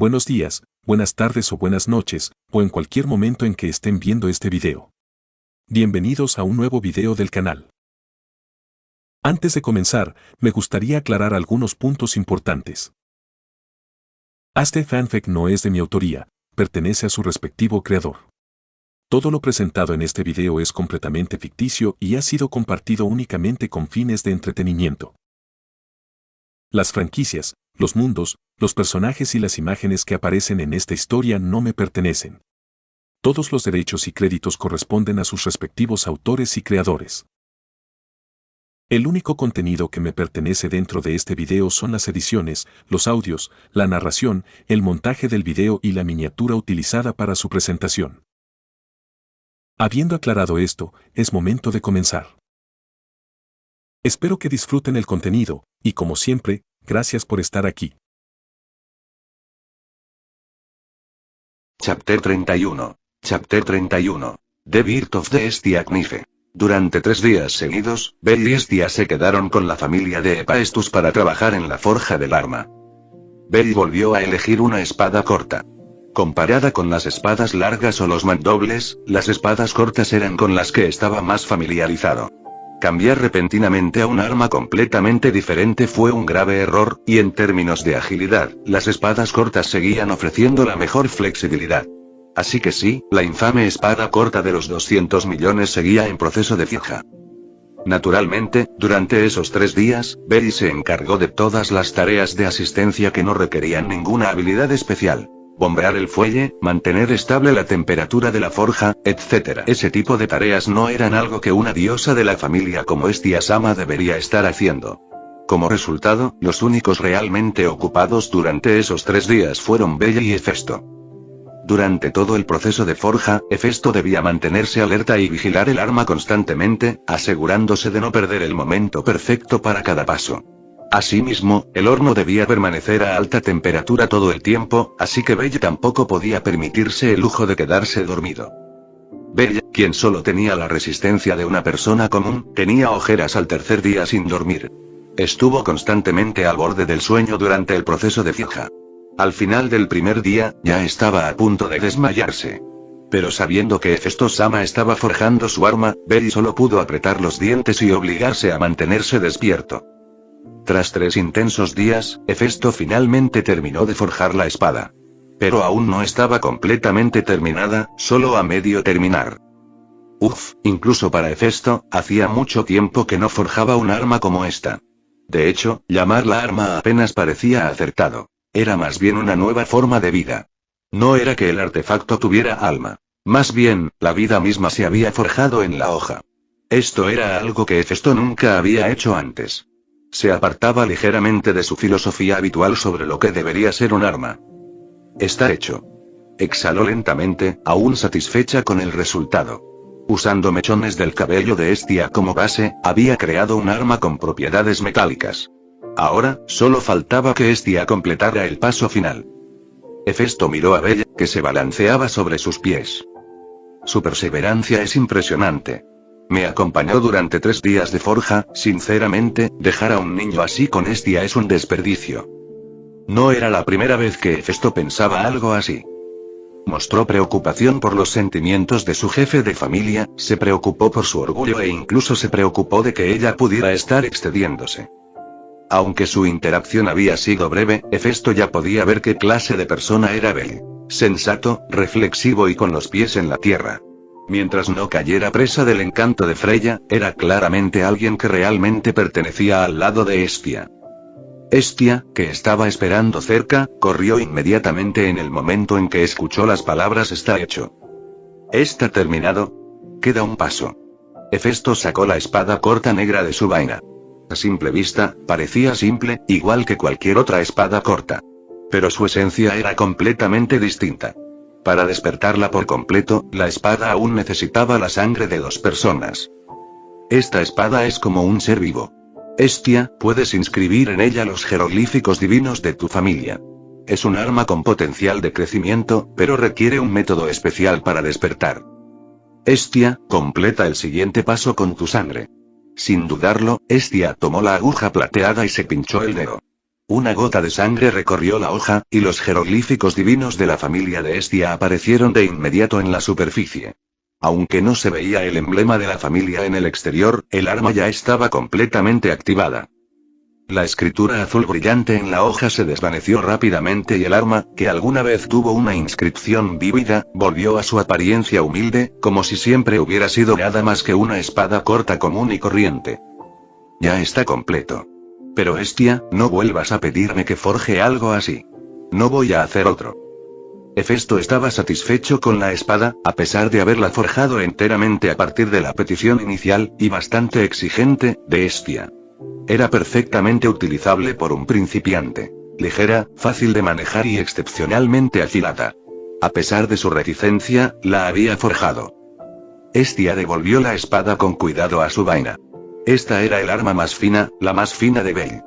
Buenos días, buenas tardes o buenas noches, o en cualquier momento en que estén viendo este video. Bienvenidos a un nuevo video del canal. Antes de comenzar, me gustaría aclarar algunos puntos importantes. Este fanfic no es de mi autoría, pertenece a su respectivo creador. Todo lo presentado en este video es completamente ficticio y ha sido compartido únicamente con fines de entretenimiento. Las franquicias, los mundos, los personajes y las imágenes que aparecen en esta historia no me pertenecen. Todos los derechos y créditos corresponden a sus respectivos autores y creadores. El único contenido que me pertenece dentro de este video son las ediciones, los audios, la narración, el montaje del video y la miniatura utilizada para su presentación. Habiendo aclarado esto, es momento de comenzar. Espero que disfruten el contenido, y como siempre, gracias por estar aquí. Chapter 31. Chapter 31. The Birth of the Estia Knife. Durante 3 días seguidos, Bell y Estia se quedaron con la familia de Hephaestus para trabajar en la forja del arma. Bell volvió a elegir una espada corta. Comparada con las espadas largas o los mandobles, las espadas cortas eran con las que estaba más familiarizado. Cambiar repentinamente a un arma completamente diferente fue un grave error, y en términos de agilidad, las espadas cortas seguían ofreciendo la mejor flexibilidad. Así que sí, la infame espada corta de los 200 millones seguía en proceso de fija. Naturalmente, durante esos 3 días, Bell se encargó de todas las tareas de asistencia que no requerían ninguna habilidad especial. Bombear el fuelle, mantener estable la temperatura de la forja, etc. Ese tipo de tareas no eran algo que una diosa de la familia como Estia-sama debería estar haciendo. Como resultado, los únicos realmente ocupados durante esos 3 días fueron Bell y Hefesto. Durante todo el proceso de forja, Hefesto debía mantenerse alerta y vigilar el arma constantemente, asegurándose de no perder el momento perfecto para cada paso. Asimismo, el horno debía permanecer a alta temperatura todo el tiempo, así que Bell tampoco podía permitirse el lujo de quedarse dormido. Bell, quien solo tenía la resistencia de una persona común, tenía ojeras al tercer día sin dormir. Estuvo constantemente al borde del sueño durante el proceso de fija. Al final del primer día, ya estaba a punto de desmayarse. Pero sabiendo que Hefesto-sama estaba forjando su arma, Bell solo pudo apretar los dientes y obligarse a mantenerse despierto. Tras 3 intensos días, Hefesto finalmente terminó de forjar la espada. Pero aún no estaba completamente terminada, solo a medio terminar. Incluso para Hefesto, hacía mucho tiempo que no forjaba un arma como esta. De hecho, llamarla arma apenas parecía acertado. Era más bien una nueva forma de vida. No era que el artefacto tuviera alma. Más bien, la vida misma se había forjado en la hoja. Esto era algo que Hefesto nunca había hecho antes. Se apartaba ligeramente de su filosofía habitual sobre lo que debería ser un arma. Está hecho. Exhaló lentamente, aún satisfecha con el resultado. Usando mechones del cabello de Estia como base, había creado un arma con propiedades metálicas. Ahora, solo faltaba que Estia completara el paso final. Hefesto miró a Bell, que se balanceaba sobre sus pies. Su perseverancia es impresionante. Me acompañó durante 3 días de forja, sinceramente, dejar a un niño así con Estia es un desperdicio. No era la primera vez que Hefesto pensaba algo así. Mostró preocupación por los sentimientos de su jefe de familia, se preocupó por su orgullo e incluso se preocupó de que ella pudiera estar excediéndose. Aunque su interacción había sido breve, Hefesto ya podía ver qué clase de persona era Bell. Sensato, reflexivo y con los pies en la tierra. Mientras no cayera presa del encanto de Freya, era claramente alguien que realmente pertenecía al lado de Estia. Estia, que estaba esperando cerca, corrió inmediatamente en el momento en que escuchó las palabras "está hecho". ¿Está terminado? Queda un paso. Hefesto sacó la espada corta negra de su vaina. A simple vista, parecía simple, igual que cualquier otra espada corta. Pero su esencia era completamente distinta. Para despertarla por completo, la espada aún necesitaba la sangre de 2 personas. Esta espada es como un ser vivo. Estia, puedes inscribir en ella los jeroglíficos divinos de tu familia. Es un arma con potencial de crecimiento, pero requiere un método especial para despertar. Estia, completa el siguiente paso con tu sangre. Sin dudarlo, Estia tomó la aguja plateada y se pinchó el dedo. Una gota de sangre recorrió la hoja, y los jeroglíficos divinos de la familia de Hestia aparecieron de inmediato en la superficie. Aunque no se veía el emblema de la familia en el exterior, el arma ya estaba completamente activada. La escritura azul brillante en la hoja se desvaneció rápidamente y el arma, que alguna vez tuvo una inscripción vívida, volvió a su apariencia humilde, como si siempre hubiera sido nada más que una espada corta común y corriente. Ya está completo. Pero Hestia, no vuelvas a pedirme que forje algo así. No voy a hacer otro. Hefesto estaba satisfecho con la espada, a pesar de haberla forjado enteramente a partir de la petición inicial, y bastante exigente, de Hestia. Era perfectamente utilizable por un principiante. Ligera, fácil de manejar y excepcionalmente afilada. A pesar de su reticencia, la había forjado. Hestia devolvió la espada con cuidado a su vaina. Esta era el arma más fina, la más fina de Bell.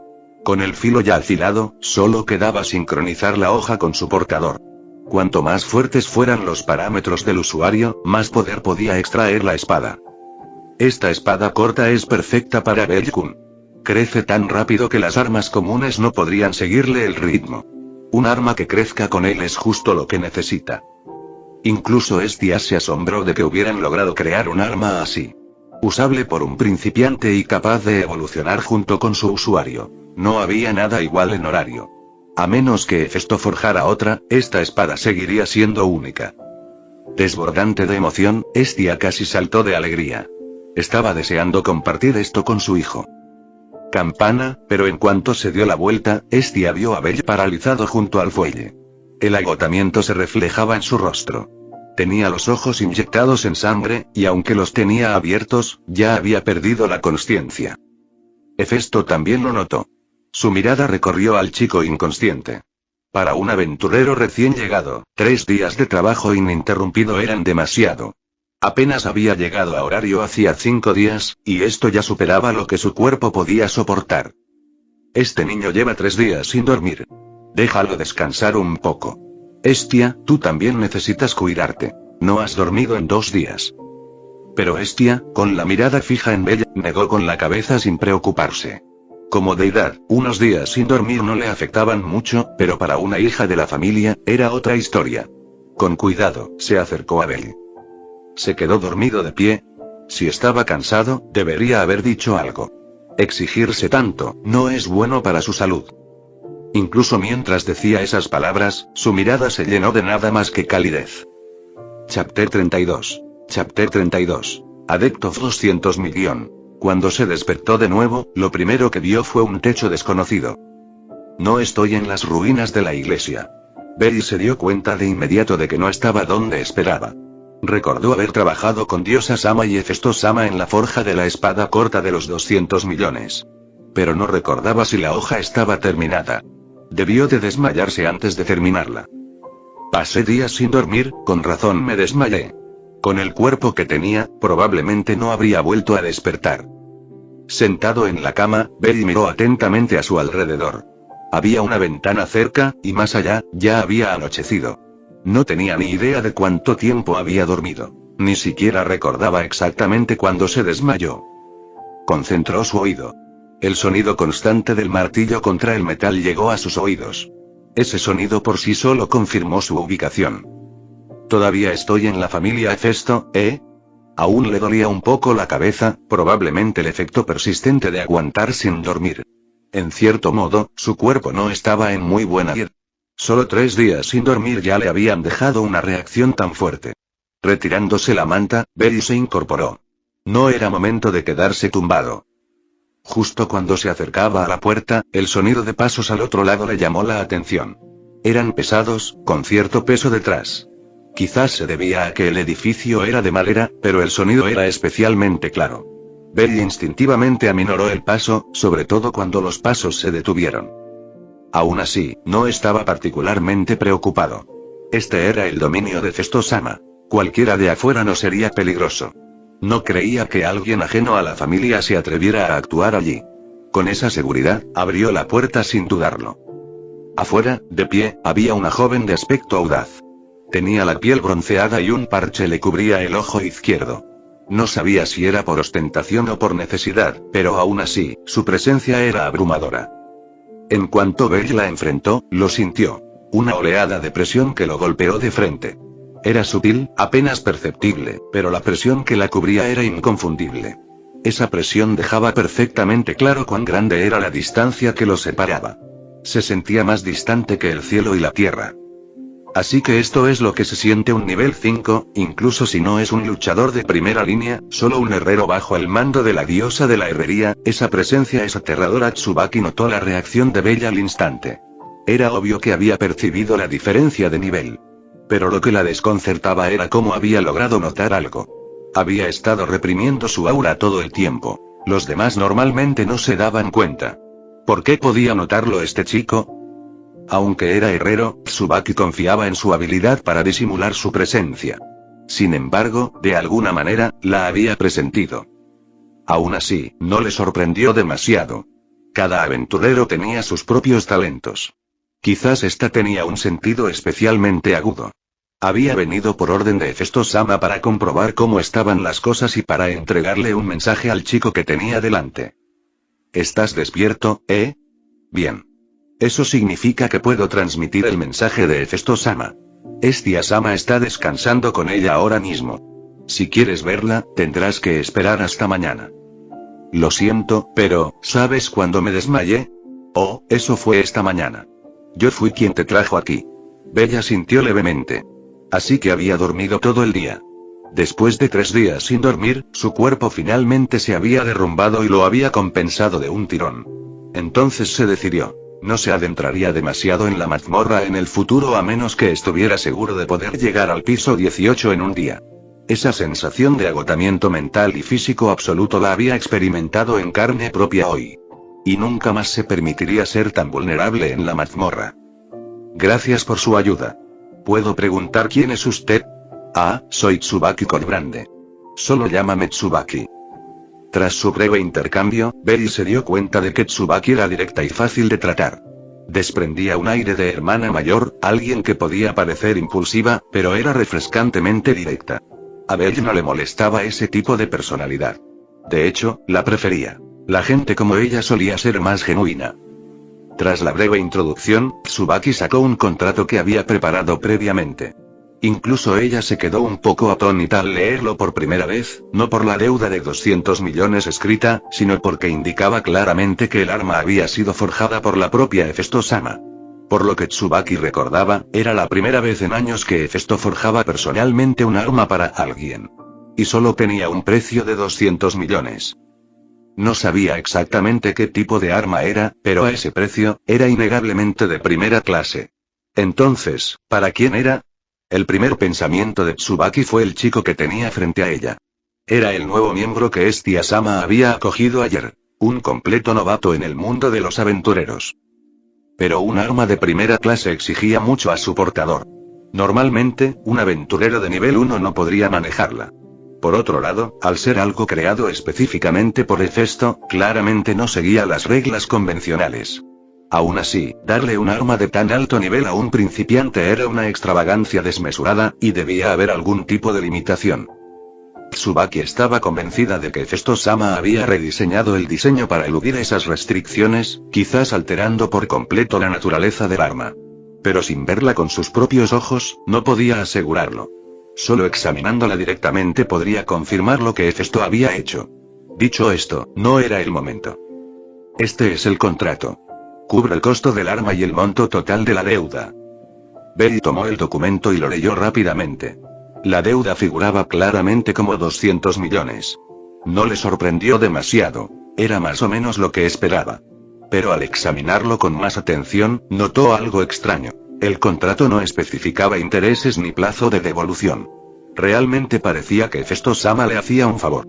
Con el filo ya afilado, solo quedaba sincronizar la hoja con su portador. Cuanto más fuertes fueran los parámetros del usuario, más poder podía extraer la espada. Esta espada corta es perfecta para Bell-kun. Crece tan rápido que las armas comunes no podrían seguirle el ritmo. Un arma que crezca con él es justo lo que necesita. Incluso Hestia se asombró de que hubieran logrado crear un arma así. Usable por un principiante y capaz de evolucionar junto con su usuario. No había nada igual en horario. A menos que Hefesto forjara otra, esta espada seguiría siendo única. Desbordante de emoción, Hestia casi saltó de alegría. Estaba deseando compartir esto con su hijo. Campana, pero en cuanto se dio la vuelta, Hestia vio a Bell paralizado junto al fuelle. El agotamiento se reflejaba en su rostro. Tenía los ojos inyectados en sangre, y aunque los tenía abiertos, ya había perdido la consciencia. Hefesto también lo notó. Su mirada recorrió al chico inconsciente. Para un aventurero recién llegado, 3 días de trabajo ininterrumpido eran demasiado. Apenas había llegado a horario hacía 5 días, y esto ya superaba lo que su cuerpo podía soportar. Este niño lleva 3 días sin dormir. Déjalo descansar un poco. Hestia, tú también necesitas cuidarte. No has dormido en 2 días. Pero Hestia, con la mirada fija en Bell, negó con la cabeza sin preocuparse. Como deidad, unos días sin dormir no le afectaban mucho, pero para una hija de la familia, era otra historia. Con cuidado, se acercó a Bell. Se quedó dormido de pie. Si estaba cansado, debería haber dicho algo. Exigirse tanto, no es bueno para su salud. Incluso mientras decía esas palabras, su mirada se llenó de nada más que calidez. Chapter 32. Chapter 32. Adeptos 200.000.000. Cuando se despertó de nuevo, lo primero que vio fue un techo desconocido. No estoy en las ruinas de la iglesia. Bell se dio cuenta de inmediato de que no estaba donde esperaba. Recordó haber trabajado con Diosa Sama y Hefesto Sama en la forja de la espada corta de los 200 millones. Pero no recordaba si la hoja estaba terminada. Debió de desmayarse antes de terminarla. Pasé días sin dormir, con razón me desmayé. Con el cuerpo que tenía, probablemente no habría vuelto a despertar. Sentado en la cama, Bell miró atentamente a su alrededor. Había una ventana cerca, y más allá, ya había anochecido. No tenía ni idea de cuánto tiempo había dormido. Ni siquiera recordaba exactamente cuándo se desmayó. Concentró su oído. El sonido constante del martillo contra el metal llegó a sus oídos. Ese sonido por sí solo confirmó su ubicación. Todavía estoy en la familia Hefesto, ¿eh? Aún le dolía un poco la cabeza, probablemente el efecto persistente de aguantar sin dormir. En cierto modo, su cuerpo no estaba en muy buena dieta. Solo 3 días sin dormir ya le habían dejado una reacción tan fuerte. Retirándose la manta, Bell se incorporó. No era momento de quedarse tumbado. Justo cuando se acercaba a la puerta, el sonido de pasos al otro lado le llamó la atención. Eran pesados, con cierto peso detrás. Quizás se debía a que el edificio era de madera, pero el sonido era especialmente claro. Bell instintivamente aminoró el paso, sobre todo cuando los pasos se detuvieron. Aún así, no estaba particularmente preocupado. Este era el dominio de Hefesto Sama. Cualquiera de afuera no sería peligroso. No creía que alguien ajeno a la familia se atreviera a actuar allí. Con esa seguridad, abrió la puerta sin dudarlo. Afuera, de pie, había una joven de aspecto audaz. Tenía la piel bronceada y un parche le cubría el ojo izquierdo. No sabía si era por ostentación o por necesidad, pero aún así, su presencia era abrumadora. En cuanto Bell la enfrentó, lo sintió. Una oleada de presión que lo golpeó de frente. Era sutil, apenas perceptible, pero la presión que la cubría era inconfundible. Esa presión dejaba perfectamente claro cuán grande era la distancia que los separaba. Se sentía más distante que el cielo y la tierra. Así que esto es lo que se siente un nivel 5, incluso si no es un luchador de primera línea, solo un herrero bajo el mando de la diosa de la herrería. Esa presencia es aterradora. Tsubaki notó la reacción de Bella al instante. Era obvio que había percibido la diferencia de nivel. Pero lo que la desconcertaba era cómo había logrado notar algo. Había estado reprimiendo su aura todo el tiempo. Los demás normalmente no se daban cuenta. ¿Por qué podía notarlo este chico? Aunque era herrero, Tsubaki confiaba en su habilidad para disimular su presencia. Sin embargo, de alguna manera, la había presentido. Aún así, no le sorprendió demasiado. Cada aventurero tenía sus propios talentos. Quizás esta tenía un sentido especialmente agudo. Había venido por orden de Hefesto-sama para comprobar cómo estaban las cosas y para entregarle un mensaje al chico que tenía delante. ¿Estás despierto, eh? Bien. Eso significa que puedo transmitir el mensaje de Hefesto-sama. Estia-sama está descansando con ella ahora mismo. Si quieres verla, tendrás que esperar hasta mañana. Lo siento, pero, ¿sabes cuándo me desmayé? Oh, eso fue esta mañana. Yo fui quien te trajo aquí. Bella sintió levemente. Así que había dormido todo el día. Después de 3 días sin dormir, su cuerpo finalmente se había derrumbado y lo había compensado de un tirón. Entonces se decidió. No se adentraría demasiado en la mazmorra en el futuro a menos que estuviera seguro de poder llegar al piso 18 en un día. Esa sensación de agotamiento mental y físico absoluto la había experimentado en carne propia hoy. Y nunca más se permitiría ser tan vulnerable en la mazmorra. Gracias por su ayuda. ¿Puedo preguntar quién es usted? Ah, soy Tsubaki Colbrande. Solo llámame Tsubaki. Tras su breve intercambio, Bell se dio cuenta de que Tsubaki era directa y fácil de tratar. Desprendía un aire de hermana mayor, alguien que podía parecer impulsiva, pero era refrescantemente directa. A Bell no le molestaba ese tipo de personalidad. De hecho, la prefería. La gente como ella solía ser más genuina. Tras la breve introducción, Tsubaki sacó un contrato que había preparado previamente. Incluso ella se quedó un poco atónita al leerlo por primera vez, no por la deuda de 200 millones escrita, sino porque indicaba claramente que el arma había sido forjada por la propia Hefesto-sama. Por lo que Tsubaki recordaba, era la primera vez en años que Hefesto forjaba personalmente un arma para alguien. Y solo tenía un precio de 200 millones. No sabía exactamente qué tipo de arma era, pero a ese precio, era innegablemente de primera clase. Entonces, ¿para quién era? El primer pensamiento de Tsubaki fue el chico que tenía frente a ella. Era el nuevo miembro que Estia-sama había acogido ayer, un completo novato en el mundo de los aventureros. Pero un arma de primera clase exigía mucho a su portador. Normalmente, un aventurero de nivel 1 no podría manejarla. Por otro lado, al ser algo creado específicamente por Hefesto, claramente no seguía las reglas convencionales. Aún así, darle un arma de tan alto nivel a un principiante era una extravagancia desmesurada, y debía haber algún tipo de limitación. Tsubaki estaba convencida de que Hefesto-sama había rediseñado el diseño para eludir esas restricciones, quizás alterando por completo la naturaleza del arma. Pero sin verla con sus propios ojos, no podía asegurarlo. Solo examinándola directamente podría confirmar lo que Hefesto había hecho. Dicho esto, no era el momento. Este es el contrato. Cubre el costo del arma y el monto total de la deuda. Bell tomó el documento y lo leyó rápidamente. La deuda figuraba claramente como 200 millones. No le sorprendió demasiado. Era más o menos lo que esperaba. Pero al examinarlo con más atención, notó algo extraño. El contrato no especificaba intereses ni plazo de devolución. Realmente parecía que Hefesto-sama le hacía un favor.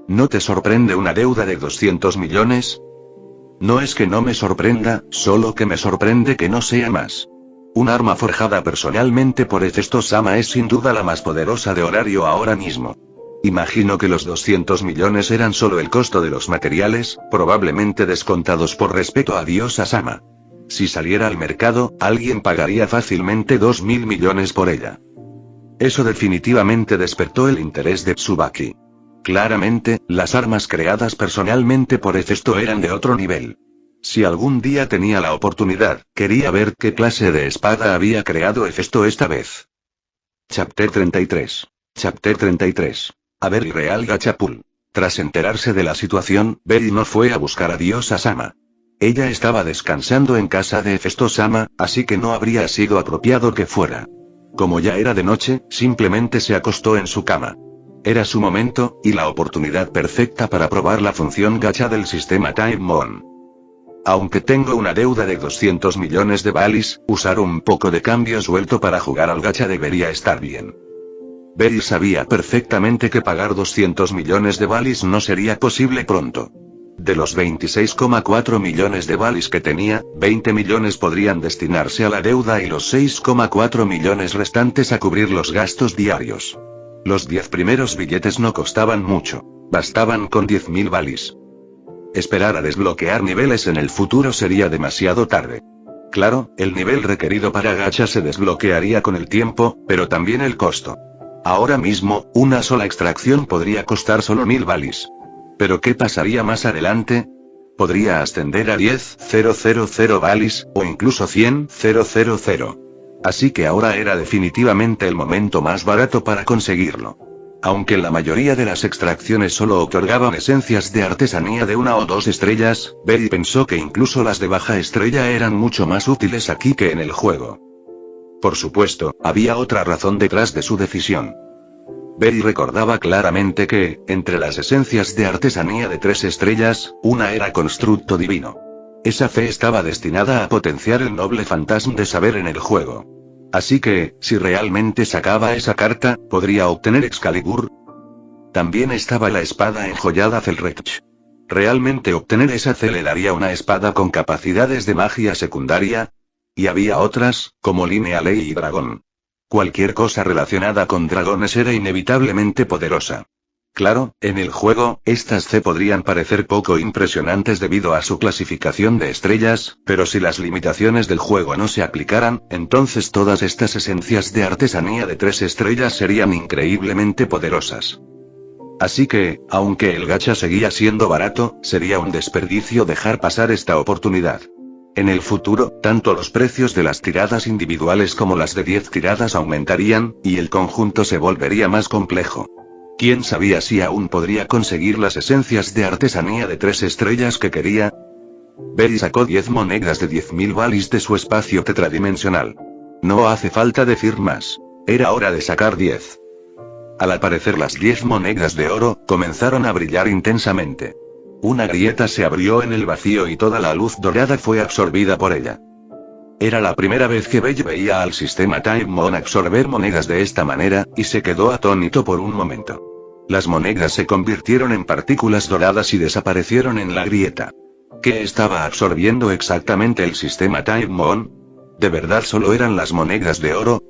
¿No te sorprende una deuda de 200 millones? No es que no me sorprenda, solo que me sorprende que no sea más. Un arma forjada personalmente por Hefesto-sama es sin duda la más poderosa de Horario ahora mismo. Imagino que los 200 millones eran solo el costo de los materiales, probablemente descontados por respeto a Diosa-sama. Si saliera al mercado, alguien pagaría fácilmente 2.000 millones por ella. Eso definitivamente despertó el interés de Tsubaki. Claramente, las armas creadas personalmente por Hefesto eran de otro nivel. Si algún día tenía la oportunidad, quería ver qué clase de espada había creado Hefesto esta vez. Chapter 33. Chapter 33. A Berry Real Gachapul. Tras enterarse de la situación, Berry no fue a buscar a Diosa Sama. Ella estaba descansando en casa de Hefesto Sama, así que no habría sido apropiado que fuera. Como ya era de noche, simplemente se acostó en su cama. Era su momento, y la oportunidad perfecta para probar la función gacha del sistema Time Mon. Aunque tengo una deuda de 200 millones de balis, usar un poco de cambio suelto para jugar al gacha debería estar bien. Berry sabía perfectamente que pagar 200 millones de balis no sería posible pronto. De los 26,4 millones de balis que tenía, 20 millones podrían destinarse a la deuda y los 6,4 millones restantes a cubrir los gastos diarios. Los 10 primeros billetes no costaban mucho, bastaban con 10.000 balis. Esperar a desbloquear niveles en el futuro sería demasiado tarde. Claro, el nivel requerido para gacha se desbloquearía con el tiempo, pero también el costo. Ahora mismo, una sola extracción podría costar solo 1000 balis. ¿Pero qué pasaría más adelante? Podría ascender a 10.000 balis, o incluso 100.000. Así que ahora era definitivamente el momento más barato para conseguirlo. Aunque la mayoría de las extracciones solo otorgaban esencias de artesanía de 1 o 2 estrellas, Berry pensó que incluso las de baja estrella eran mucho más útiles aquí que en el juego. Por supuesto, había otra razón detrás de su decisión. Berry recordaba claramente que, entre las esencias de artesanía de 3 estrellas, una era constructo divino. Esa fe estaba destinada a potenciar el noble fantasma de saber en el juego. Así que, si realmente sacaba esa carta, podría obtener Excalibur. También estaba la espada enjollada Zelrech. Realmente obtener esa C le daría una espada con capacidades de magia secundaria. Y había otras, como Línea Ley y Dragón. Cualquier cosa relacionada con dragones era inevitablemente poderosa. Claro, en el juego, estas C podrían parecer poco impresionantes debido a su clasificación de estrellas, pero si las limitaciones del juego no se aplicaran, entonces todas estas esencias de artesanía de 3 estrellas serían increíblemente poderosas. Así que, aunque el gacha seguía siendo barato, sería un desperdicio dejar pasar esta oportunidad. En el futuro, tanto los precios de las tiradas individuales como las de 10 tiradas aumentarían, y el conjunto se volvería más complejo. ¿Quién sabía si aún podría conseguir las esencias de artesanía de 3 estrellas que quería? Berry sacó 10 monedas de 10.000 balis de su espacio tetradimensional. No hace falta decir más. Era hora de sacar 10. Al aparecer las 10 monedas de oro, comenzaron a brillar intensamente. Una grieta se abrió en el vacío y toda la luz dorada fue absorbida por ella. Era la primera vez que Berry veía al sistema Time Mon absorber monedas de esta manera, y se quedó atónito por un momento. Las monedas se convirtieron en partículas doradas y desaparecieron en la grieta. ¿Qué estaba absorbiendo exactamente el sistema Time Mon? ¿De verdad solo eran las monedas de oro?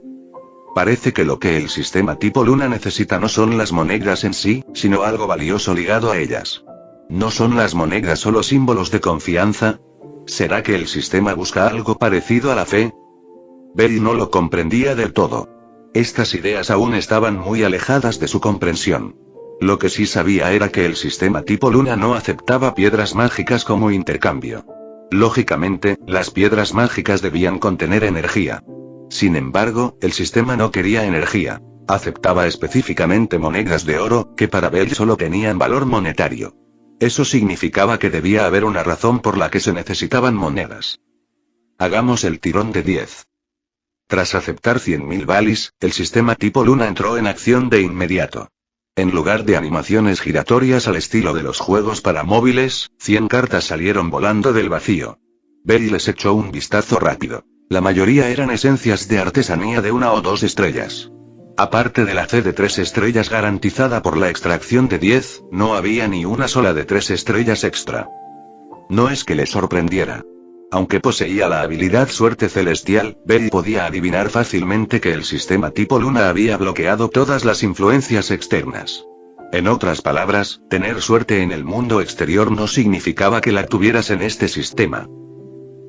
Parece que lo que el sistema tipo Luna necesita no son las monedas en sí, sino algo valioso ligado a ellas. ¿No son las monedas solo símbolos de confianza? ¿Será que el sistema busca algo parecido a la fe? Berry no lo comprendía del todo. Estas ideas aún estaban muy alejadas de su comprensión. Lo que sí sabía era que el sistema tipo Luna no aceptaba piedras mágicas como intercambio. Lógicamente, las piedras mágicas debían contener energía. Sin embargo, el sistema no quería energía. Aceptaba específicamente monedas de oro, que para Berry solo tenían valor monetario. Eso significaba que debía haber una razón por la que se necesitaban monedas. Hagamos el tirón de 10. Tras aceptar 100.000 balis, el sistema tipo Luna entró en acción de inmediato. En lugar de animaciones giratorias al estilo de los juegos para móviles, 100 cartas salieron volando del vacío. Berry les echó un vistazo rápido. La mayoría eran esencias de artesanía de 1 o 2 estrellas. Aparte de la C de 3 estrellas garantizada por la extracción de 10, no había ni una sola de 3 estrellas extra. No es que le sorprendiera. Aunque poseía la habilidad Suerte Celestial, Berry podía adivinar fácilmente que el sistema tipo Luna había bloqueado todas las influencias externas. En otras palabras, tener suerte en el mundo exterior no significaba que la tuvieras en este sistema.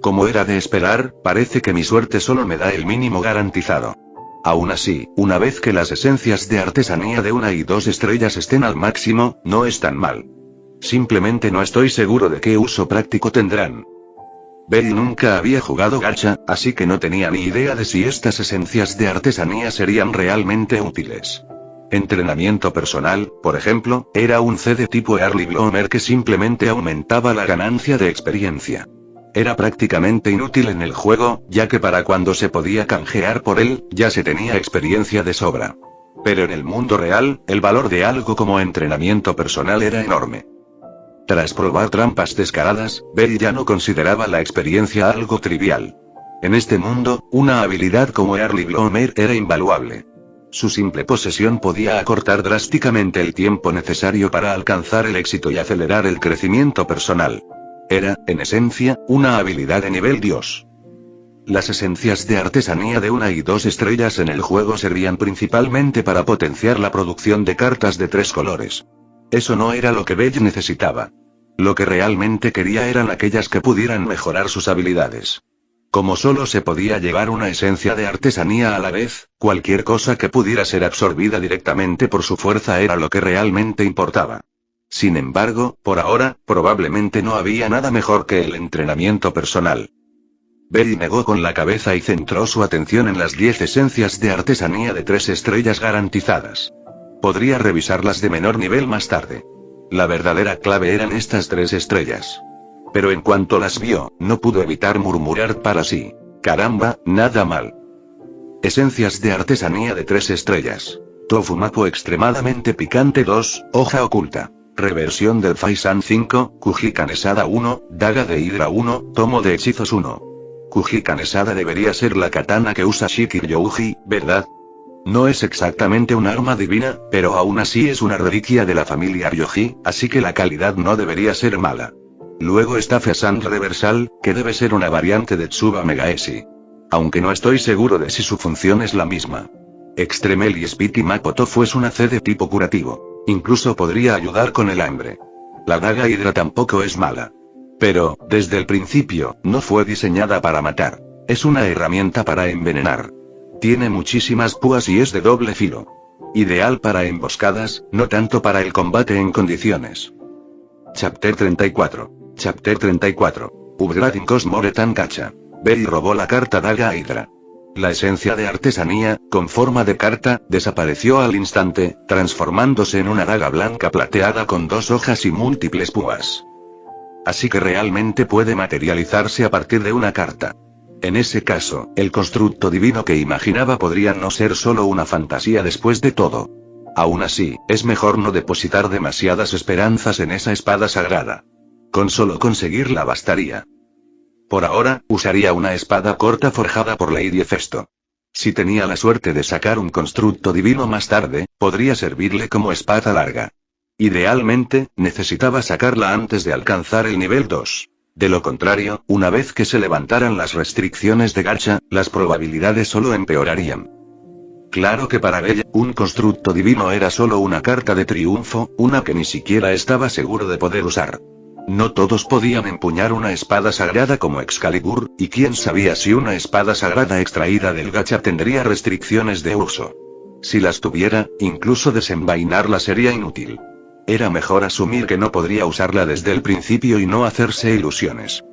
Como era de esperar, parece que mi suerte solo me da el mínimo garantizado. Aún así, una vez que las esencias de artesanía de 1 y 2 estrellas estén al máximo, no es tan mal. Simplemente no estoy seguro de qué uso práctico tendrán. Belly nunca había jugado gacha, así que no tenía ni idea de si estas esencias de artesanía serían realmente útiles. Entrenamiento personal, por ejemplo, era un CD tipo Early Bloomer que simplemente aumentaba la ganancia de experiencia. Era prácticamente inútil en el juego, ya que para cuando se podía canjear por él, ya se tenía experiencia de sobra. Pero en el mundo real, el valor de algo como entrenamiento personal era enorme. Tras probar trampas descaradas, Belly ya no consideraba la experiencia algo trivial. En este mundo, una habilidad como Early Bloomer era invaluable. Su simple posesión podía acortar drásticamente el tiempo necesario para alcanzar el éxito y acelerar el crecimiento personal. Era, en esencia, una habilidad de nivel Dios. Las esencias de artesanía de 1 y 2 estrellas en el juego servían principalmente para potenciar la producción de cartas de 3 colores. Eso no era lo que Belly necesitaba. Lo que realmente quería eran aquellas que pudieran mejorar sus habilidades. Como solo se podía llevar una esencia de artesanía a la vez, cualquier cosa que pudiera ser absorbida directamente por su fuerza era lo que realmente importaba. Sin embargo, por ahora, probablemente no había nada mejor que el entrenamiento personal. Belly negó con la cabeza y centró su atención en las 10 esencias de artesanía de 3 estrellas garantizadas. Podría revisarlas de menor nivel más tarde. La verdadera clave eran estas 3 estrellas. Pero en cuanto las vio, no pudo evitar murmurar para sí: caramba, nada mal. Esencias de artesanía de 3 estrellas. Tofu Mapo extremadamente picante 2, hoja oculta. Reversión del Faisan 5, Kujikan Esada 1, daga de Hidra 1, tomo de hechizos 1. Kujikan Esada debería ser la katana que usa Shiki Ryouji, ¿verdad? No es exactamente un arma divina, pero aún así es una reliquia de la familia Ryoji, así que la calidad no debería ser mala. Luego está Faisan Reversal, que debe ser una variante de Tsuba Megaeshi. Aunque no estoy seguro de si su función es la misma. Extremely Spiti Makoto fue una C de tipo curativo. Incluso podría ayudar con el hambre. La daga Hidra tampoco es mala. Pero, desde el principio, no fue diseñada para matar. Es una herramienta para envenenar. Tiene muchísimas púas y es de doble filo. Ideal para emboscadas, no tanto para el combate en condiciones. Chapter 34. Chapter 34. Upgrading Cosmoretan Gacha. Belly robó la carta daga Hidra. La esencia de artesanía, con forma de carta, desapareció al instante, transformándose en una daga blanca plateada con 2 hojas y múltiples púas. Así que realmente puede materializarse a partir de una carta. En ese caso, el constructo divino que imaginaba podría no ser solo una fantasía después de todo. Aún así, es mejor no depositar demasiadas esperanzas en esa espada sagrada. Con solo conseguirla bastaría. Por ahora, usaría una espada corta forjada por Lady Hefesto. Si tenía la suerte de sacar un constructo divino más tarde, podría servirle como espada larga. Idealmente, necesitaba sacarla antes de alcanzar el nivel 2. De lo contrario, una vez que se levantaran las restricciones de gacha, las probabilidades solo empeorarían. Claro que para ella, un constructo divino era solo una carta de triunfo, una que ni siquiera estaba seguro de poder usar. No todos podían empuñar una espada sagrada como Excalibur, y quién sabía si una espada sagrada extraída del gacha tendría restricciones de uso. Si las tuviera, incluso desenvainarla sería inútil. Era mejor asumir que no podría usarla desde el principio y no hacerse ilusiones.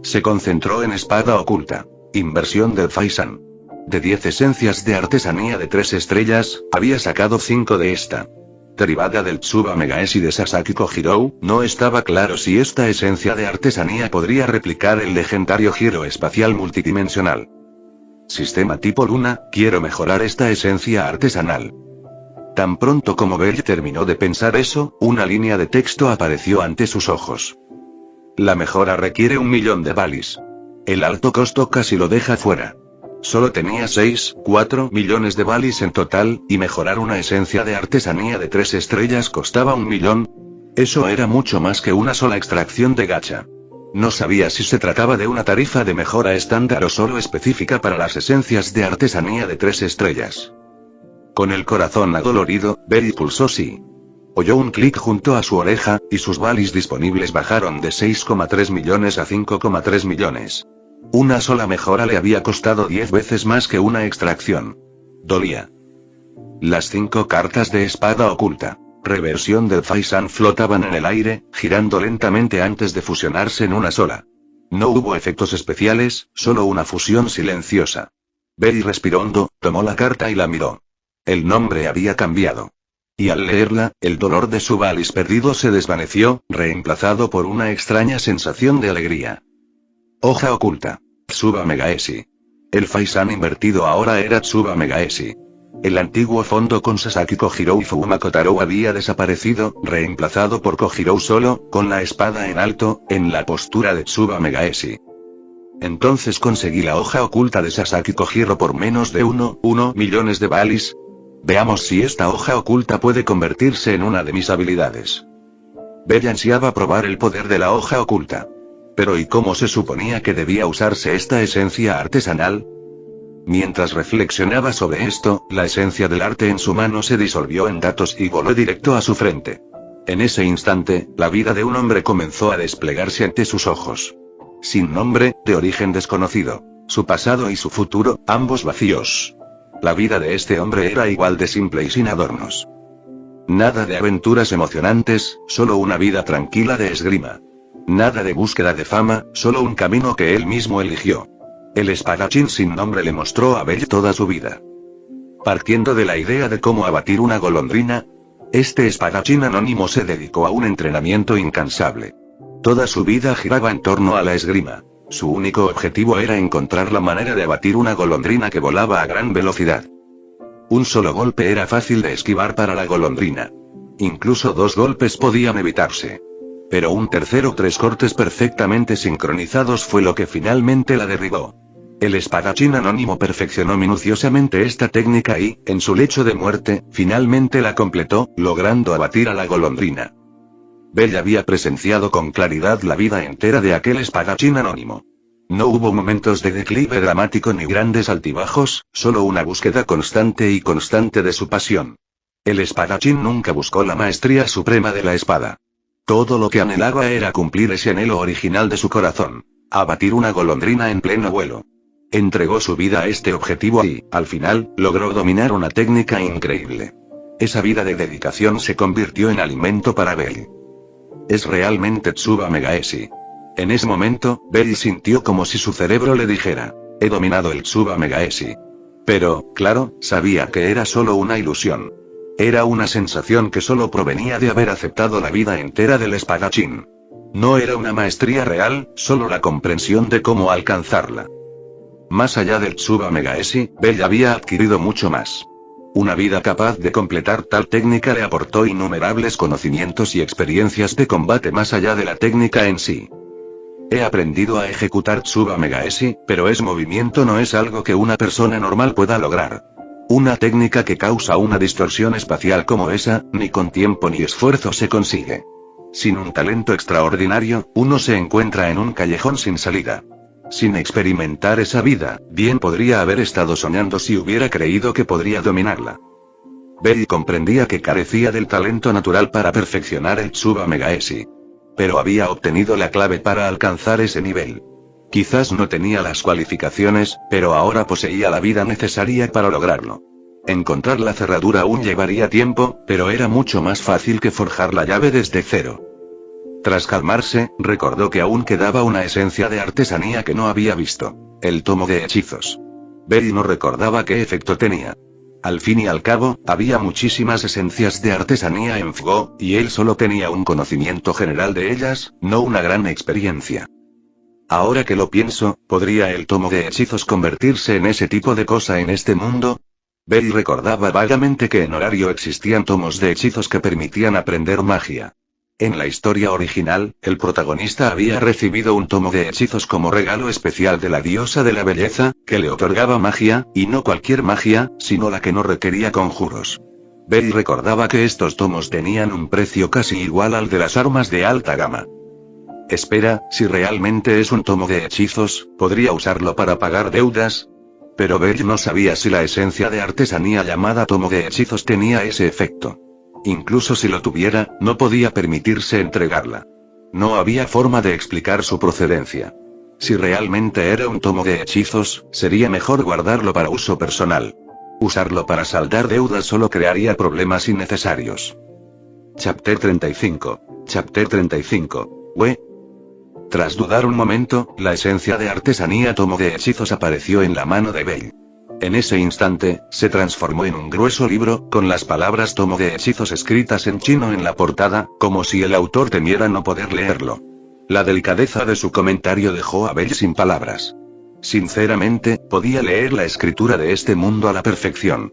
Se concentró en espada oculta. Inversión del Faisan. De 10 esencias de artesanía de 3 estrellas, había sacado 5 de esta. Derivada del Tsuba Megaeshi de Sasaki Kojirou, no estaba claro si esta esencia de artesanía podría replicar el legendario giro espacial multidimensional. Sistema tipo Luna, quiero mejorar esta esencia artesanal. Tan pronto como Belly terminó de pensar eso, una línea de texto apareció ante sus ojos. La mejora requiere 1.000.000 de balis. El alto costo casi lo deja fuera. Solo tenía 4 millones de balis en total, y mejorar una esencia de artesanía de 3 estrellas costaba 1.000.000. Eso era mucho más que una sola extracción de gacha. No sabía si se trataba de una tarifa de mejora estándar o solo específica para las esencias de artesanía de 3 estrellas. Con el corazón adolorido, Belly pulsó sí. Oyó un clic junto a su oreja, y sus balis disponibles bajaron de 6,3 millones a 5,3 millones. Una sola mejora le había costado 10 veces más que una extracción. Dolía. Las 5 cartas de espada oculta. Reversión del Faisan flotaban en el aire, girando lentamente antes de fusionarse en una sola. No hubo efectos especiales, solo una fusión silenciosa. Belly respiró hondo, tomó la carta y la miró. El nombre había cambiado. Y al leerla, el dolor de su Valis perdido se desvaneció, reemplazado por una extraña sensación de alegría. Hoja oculta. Tsuba Megaeshi. El faisán invertido ahora era Tsuba Megaeshi. El antiguo fondo con Sasaki Kojirou y Fuma Kotaro había desaparecido, reemplazado por Kojirou solo, con la espada en alto, en la postura de Tsuba Megaeshi. Entonces conseguí la hoja oculta de Sasaki Kojiro por menos de 1 millones de Valis. Veamos si esta hoja oculta puede convertirse en una de mis habilidades. Bella ansiaba probar el poder de la hoja oculta. Pero ¿y cómo se suponía que debía usarse esta esencia artesanal? Mientras reflexionaba sobre esto, la esencia del arte en su mano se disolvió en datos y voló directo a su frente. En ese instante, la vida de un hombre comenzó a desplegarse ante sus ojos. Sin nombre, de origen desconocido. Su pasado y su futuro, ambos vacíos. La vida de este hombre era igual de simple y sin adornos. Nada de aventuras emocionantes, solo una vida tranquila de esgrima. Nada de búsqueda de fama, solo un camino que él mismo eligió. El espadachín sin nombre le mostró a Bell toda su vida. Partiendo de la idea de cómo abatir una golondrina, este espadachín anónimo se dedicó a un entrenamiento incansable. Toda su vida giraba en torno a la esgrima. Su único objetivo era encontrar la manera de abatir una golondrina que volaba a gran velocidad. Un solo golpe era fácil de esquivar para la golondrina. Incluso 2 golpes podían evitarse. Pero un tercero o 3 cortes perfectamente sincronizados fue lo que finalmente la derribó. El espadachín anónimo perfeccionó minuciosamente esta técnica y, en su lecho de muerte, finalmente la completó, logrando abatir a la golondrina. Bell había presenciado con claridad la vida entera de aquel espadachín anónimo. No hubo momentos de declive dramático ni grandes altibajos, solo una búsqueda constante de su pasión. El espadachín nunca buscó la maestría suprema de la espada. Todo lo que anhelaba era cumplir ese anhelo original de su corazón: abatir una golondrina en pleno vuelo. Entregó su vida a este objetivo y, al final, logró dominar una técnica increíble. Esa vida de dedicación se convirtió en alimento para Bell. Es realmente Tsuba Megaeshi. En ese momento, Bell sintió como si su cerebro le dijera: he dominado el Tsuba Megaeshi. Pero, claro, sabía que era solo una ilusión. Era una sensación que solo provenía de haber aceptado la vida entera del espadachín. No era una maestría real, solo la comprensión de cómo alcanzarla. Más allá del Tsuba Megaeshi, Bell había adquirido mucho más. Una vida capaz de completar tal técnica le aportó innumerables conocimientos y experiencias de combate más allá de la técnica en sí. He aprendido a ejecutar Tsuba Megaeshi, pero ese movimiento no es algo que una persona normal pueda lograr. Una técnica que causa una distorsión espacial como esa, ni con tiempo ni esfuerzo se consigue. Sin un talento extraordinario, uno se encuentra en un callejón sin salida. Sin experimentar esa vida, bien podría haber estado soñando si hubiera creído que podría dominarla. Bell comprendía que carecía del talento natural para perfeccionar el Tsuba Megaeshi. Pero había obtenido la clave para alcanzar ese nivel. Quizás no tenía las cualificaciones, pero ahora poseía la vida necesaria para lograrlo. Encontrar la cerradura aún llevaría tiempo, pero era mucho más fácil que forjar la llave desde cero. Tras calmarse, recordó que aún quedaba una esencia de artesanía que no había visto: el tomo de hechizos. Bell no recordaba qué efecto tenía. Al fin y al cabo, había muchísimas esencias de artesanía en Fugo, y él solo tenía un conocimiento general de ellas, no una gran experiencia. Ahora que lo pienso, ¿podría el tomo de hechizos convertirse en ese tipo de cosa en este mundo? Bell recordaba vagamente que en Horario existían tomos de hechizos que permitían aprender magia. En la historia original, el protagonista había recibido un tomo de hechizos como regalo especial de la diosa de la belleza, que le otorgaba magia, y no cualquier magia, sino la que no requería conjuros. Bell recordaba que estos tomos tenían un precio casi igual al de las armas de alta gama. Espera, si realmente es un tomo de hechizos, ¿podría usarlo para pagar deudas? Pero Bell no sabía si la esencia de artesanía llamada tomo de hechizos tenía ese efecto. Incluso si lo tuviera, no podía permitirse entregarla. No había forma de explicar su procedencia. Si realmente era un tomo de hechizos, sería mejor guardarlo para uso personal. Usarlo para saldar deudas solo crearía problemas innecesarios. Chapter 35. Chapter 35. Tras dudar un momento, la esencia de artesanía tomo de hechizos apareció en la mano de Belle. En ese instante, se transformó en un grueso libro, con las palabras tomo de hechizos escritas en chino en la portada, como si el autor temiera no poder leerlo. La delicadeza de su comentario dejó a Belle sin palabras. Sinceramente, podía leer la escritura de este mundo a la perfección.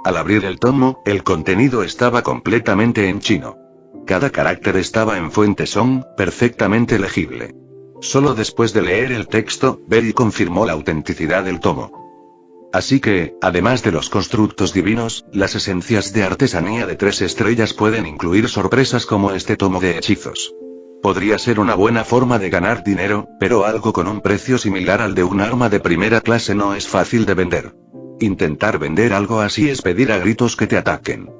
Al abrir el tomo, el contenido estaba completamente en chino. Cada carácter estaba en fuente Song, perfectamente legible. Solo después de leer el texto, Belle confirmó la autenticidad del tomo. Así que, además de los constructos divinos, las esencias de artesanía de 3 estrellas pueden incluir sorpresas como este tomo de hechizos. Podría ser una buena forma de ganar dinero, pero algo con un precio similar al de un arma de primera clase no es fácil de vender. Intentar vender algo así es pedir a gritos que te ataquen.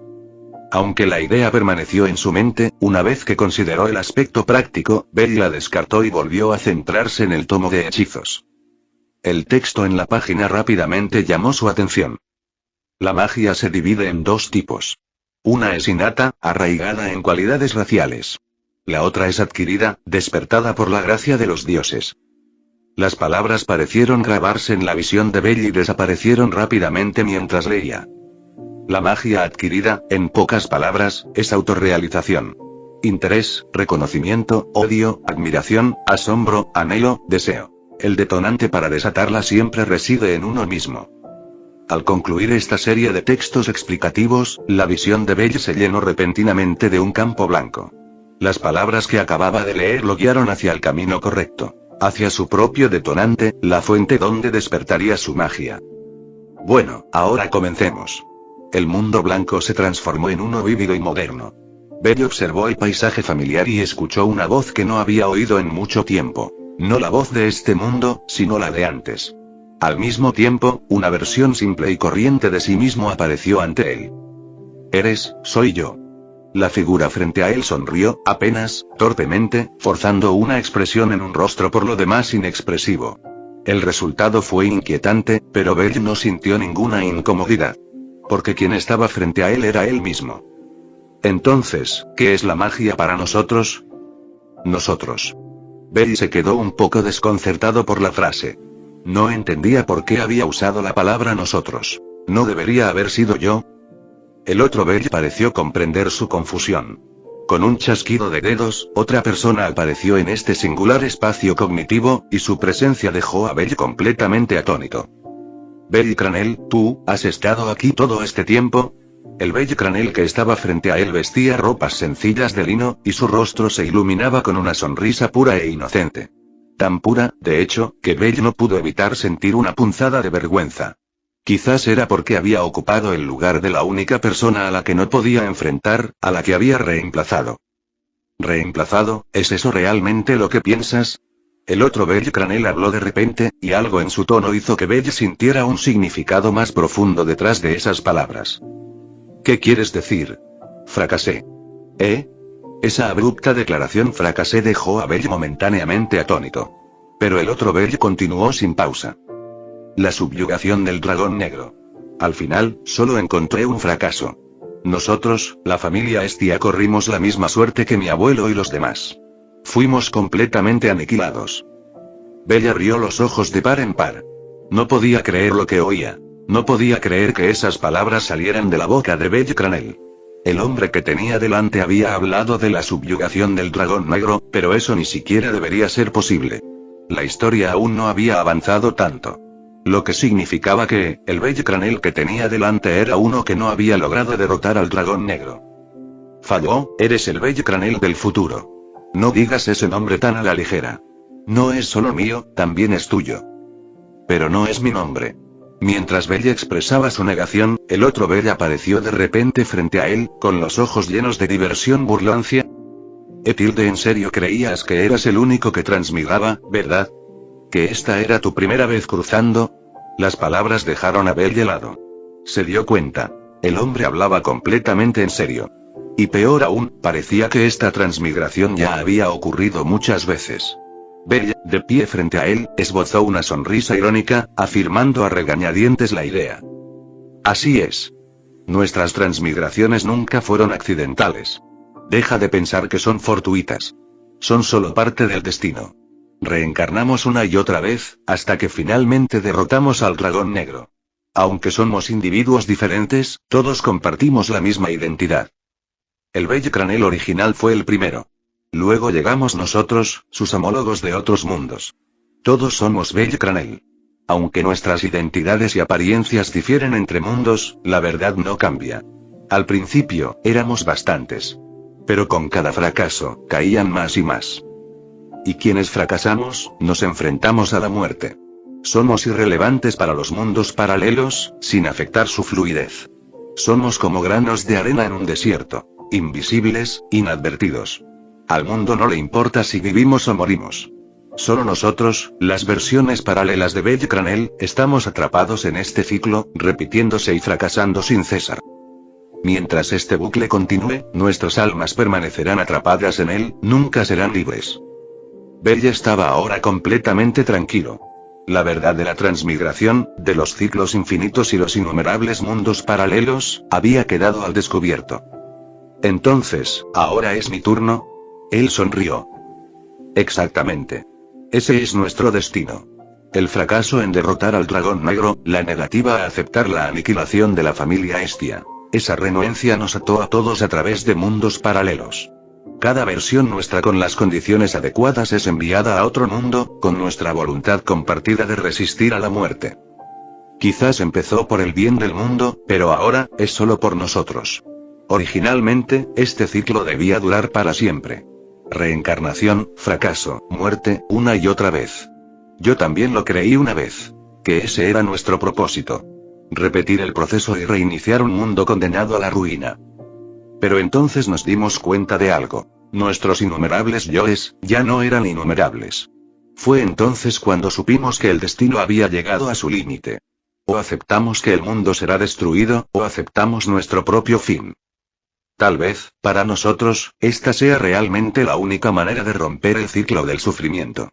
Aunque la idea permaneció en su mente, una vez que consideró el aspecto práctico, Belle la descartó y volvió a centrarse en el tomo de hechizos. El texto en la página rápidamente llamó su atención. La magia se divide en 2 tipos. Una es innata, arraigada en cualidades raciales. La otra es adquirida, despertada por la gracia de los dioses. Las palabras parecieron grabarse en la visión de Belle y desaparecieron rápidamente mientras leía. La magia adquirida, en pocas palabras, es autorrealización. Interés, reconocimiento, odio, admiración, asombro, anhelo, deseo. El detonante para desatarla siempre reside en uno mismo. Al concluir esta serie de textos explicativos, la visión de Belle se llenó repentinamente de un campo blanco. Las palabras que acababa de leer lo guiaron hacia el camino correcto, hacia su propio detonante, la fuente donde despertaría su magia. Bueno, ahora comencemos. El mundo blanco se transformó en uno vívido y moderno. Belle observó el paisaje familiar y escuchó una voz que no había oído en mucho tiempo. No la voz de este mundo, sino la de antes. Al mismo tiempo, una versión simple y corriente de sí mismo apareció ante él. Soy yo. La figura frente a él sonrió, apenas, torpemente, forzando una expresión en un rostro por lo demás inexpresivo. El resultado fue inquietante, pero Belle no sintió ninguna incomodidad. Porque quien estaba frente a él era él mismo. Entonces, ¿qué es la magia para nosotros? Nosotros. Belle se quedó un poco desconcertado por la frase. No entendía por qué había usado la palabra nosotros. ¿No debería haber sido yo? El otro Belle pareció comprender su confusión. Con un chasquido de dedos, otra persona apareció en este singular espacio cognitivo, y su presencia dejó a Belle completamente atónito. Belle Cranel, ¿tú has estado aquí todo este tiempo? El Belle Cranel que estaba frente a él vestía ropas sencillas de lino, y su rostro se iluminaba con una sonrisa pura e inocente. Tan pura, de hecho, que Belle no pudo evitar sentir una punzada de vergüenza. Quizás era porque había ocupado el lugar de la única persona a la que no podía enfrentar, a la que había reemplazado. ¿Reemplazado? ¿Es eso realmente lo que piensas? El otro Belle Cranel habló de repente, y algo en su tono hizo que Belle sintiera un significado más profundo detrás de esas palabras. ¿Qué quieres decir? Fracasé. Esa abrupta declaración fracasé dejó a Belle momentáneamente atónito. Pero el otro Belle continuó sin pausa. La subyugación del dragón negro. Al final, solo encontré un fracaso. Nosotros, la familia Estia, corrimos la misma suerte que mi abuelo y los demás. Fuimos completamente aniquilados. Belle abrió los ojos de par en par. No podía creer lo que oía. No podía creer que esas palabras salieran de la boca de Belle Cranel. El hombre que tenía delante había hablado de la subyugación del dragón negro, pero eso ni siquiera debería ser posible. La historia aún no había avanzado tanto. Lo que significaba que, el Belle Cranel que tenía delante era uno que no había logrado derrotar al dragón negro. Falló, eres el Belle Cranel del futuro. No digas ese nombre tan a la ligera. No es solo mío, también es tuyo. Pero no es mi nombre. Mientras Belle expresaba su negación, el otro Belle apareció de repente frente a él, con los ojos llenos de diversión burlancia. Etilde, ¿en serio creías que eras el único que transmigraba, verdad? ¿Que esta era tu primera vez cruzando? Las palabras dejaron a Belle helado. Se dio cuenta. El hombre hablaba completamente en serio. Y peor aún, parecía que esta transmigración ya había ocurrido muchas veces. Belle, de pie frente a él, esbozó una sonrisa irónica, afirmando a regañadientes la idea. Así es. Nuestras transmigraciones nunca fueron accidentales. Deja de pensar que son fortuitas. Son solo parte del destino. Reencarnamos una y otra vez, hasta que finalmente derrotamos al dragón negro. Aunque somos individuos diferentes, todos compartimos la misma identidad. El Belcranel original fue el primero. Luego llegamos nosotros, sus homólogos de otros mundos. Todos somos Belcranel. Aunque nuestras identidades y apariencias difieren entre mundos, la verdad no cambia. Al principio, éramos bastantes. Pero con cada fracaso, caían más y más. Y quienes fracasamos, nos enfrentamos a la muerte. Somos irrelevantes para los mundos paralelos, sin afectar su fluidez. Somos como granos de arena en un desierto, invisibles, inadvertidos. Al mundo no le importa si vivimos o morimos. Solo nosotros, las versiones paralelas de Belcranel, estamos atrapados en este ciclo, repitiéndose y fracasando sin cesar. Mientras este bucle continúe, nuestras almas permanecerán atrapadas en él, nunca serán libres. Bell estaba ahora completamente tranquilo. La verdad de la transmigración, de los ciclos infinitos y los innumerables mundos paralelos, había quedado al descubierto. Entonces, ¿ahora es mi turno? Él sonrió. Exactamente. Ese es nuestro destino. El fracaso en derrotar al dragón negro, la negativa a aceptar la aniquilación de la familia Hestia. Esa renuencia nos ató a todos a través de mundos paralelos. Cada versión nuestra con las condiciones adecuadas es enviada a otro mundo, con nuestra voluntad compartida de resistir a la muerte. Quizás empezó por el bien del mundo, pero ahora, es solo por nosotros. Originalmente, este ciclo debía durar para siempre. Reencarnación, fracaso, muerte, una y otra vez. Yo también lo creí una vez. Que ese era nuestro propósito. Repetir el proceso y reiniciar un mundo condenado a la ruina. Pero entonces nos dimos cuenta de algo. Nuestros innumerables yoes, ya no eran innumerables. Fue entonces cuando supimos que el destino había llegado a su límite. O aceptamos que el mundo será destruido, o aceptamos nuestro propio fin. Tal vez, para nosotros, esta sea realmente la única manera de romper el ciclo del sufrimiento.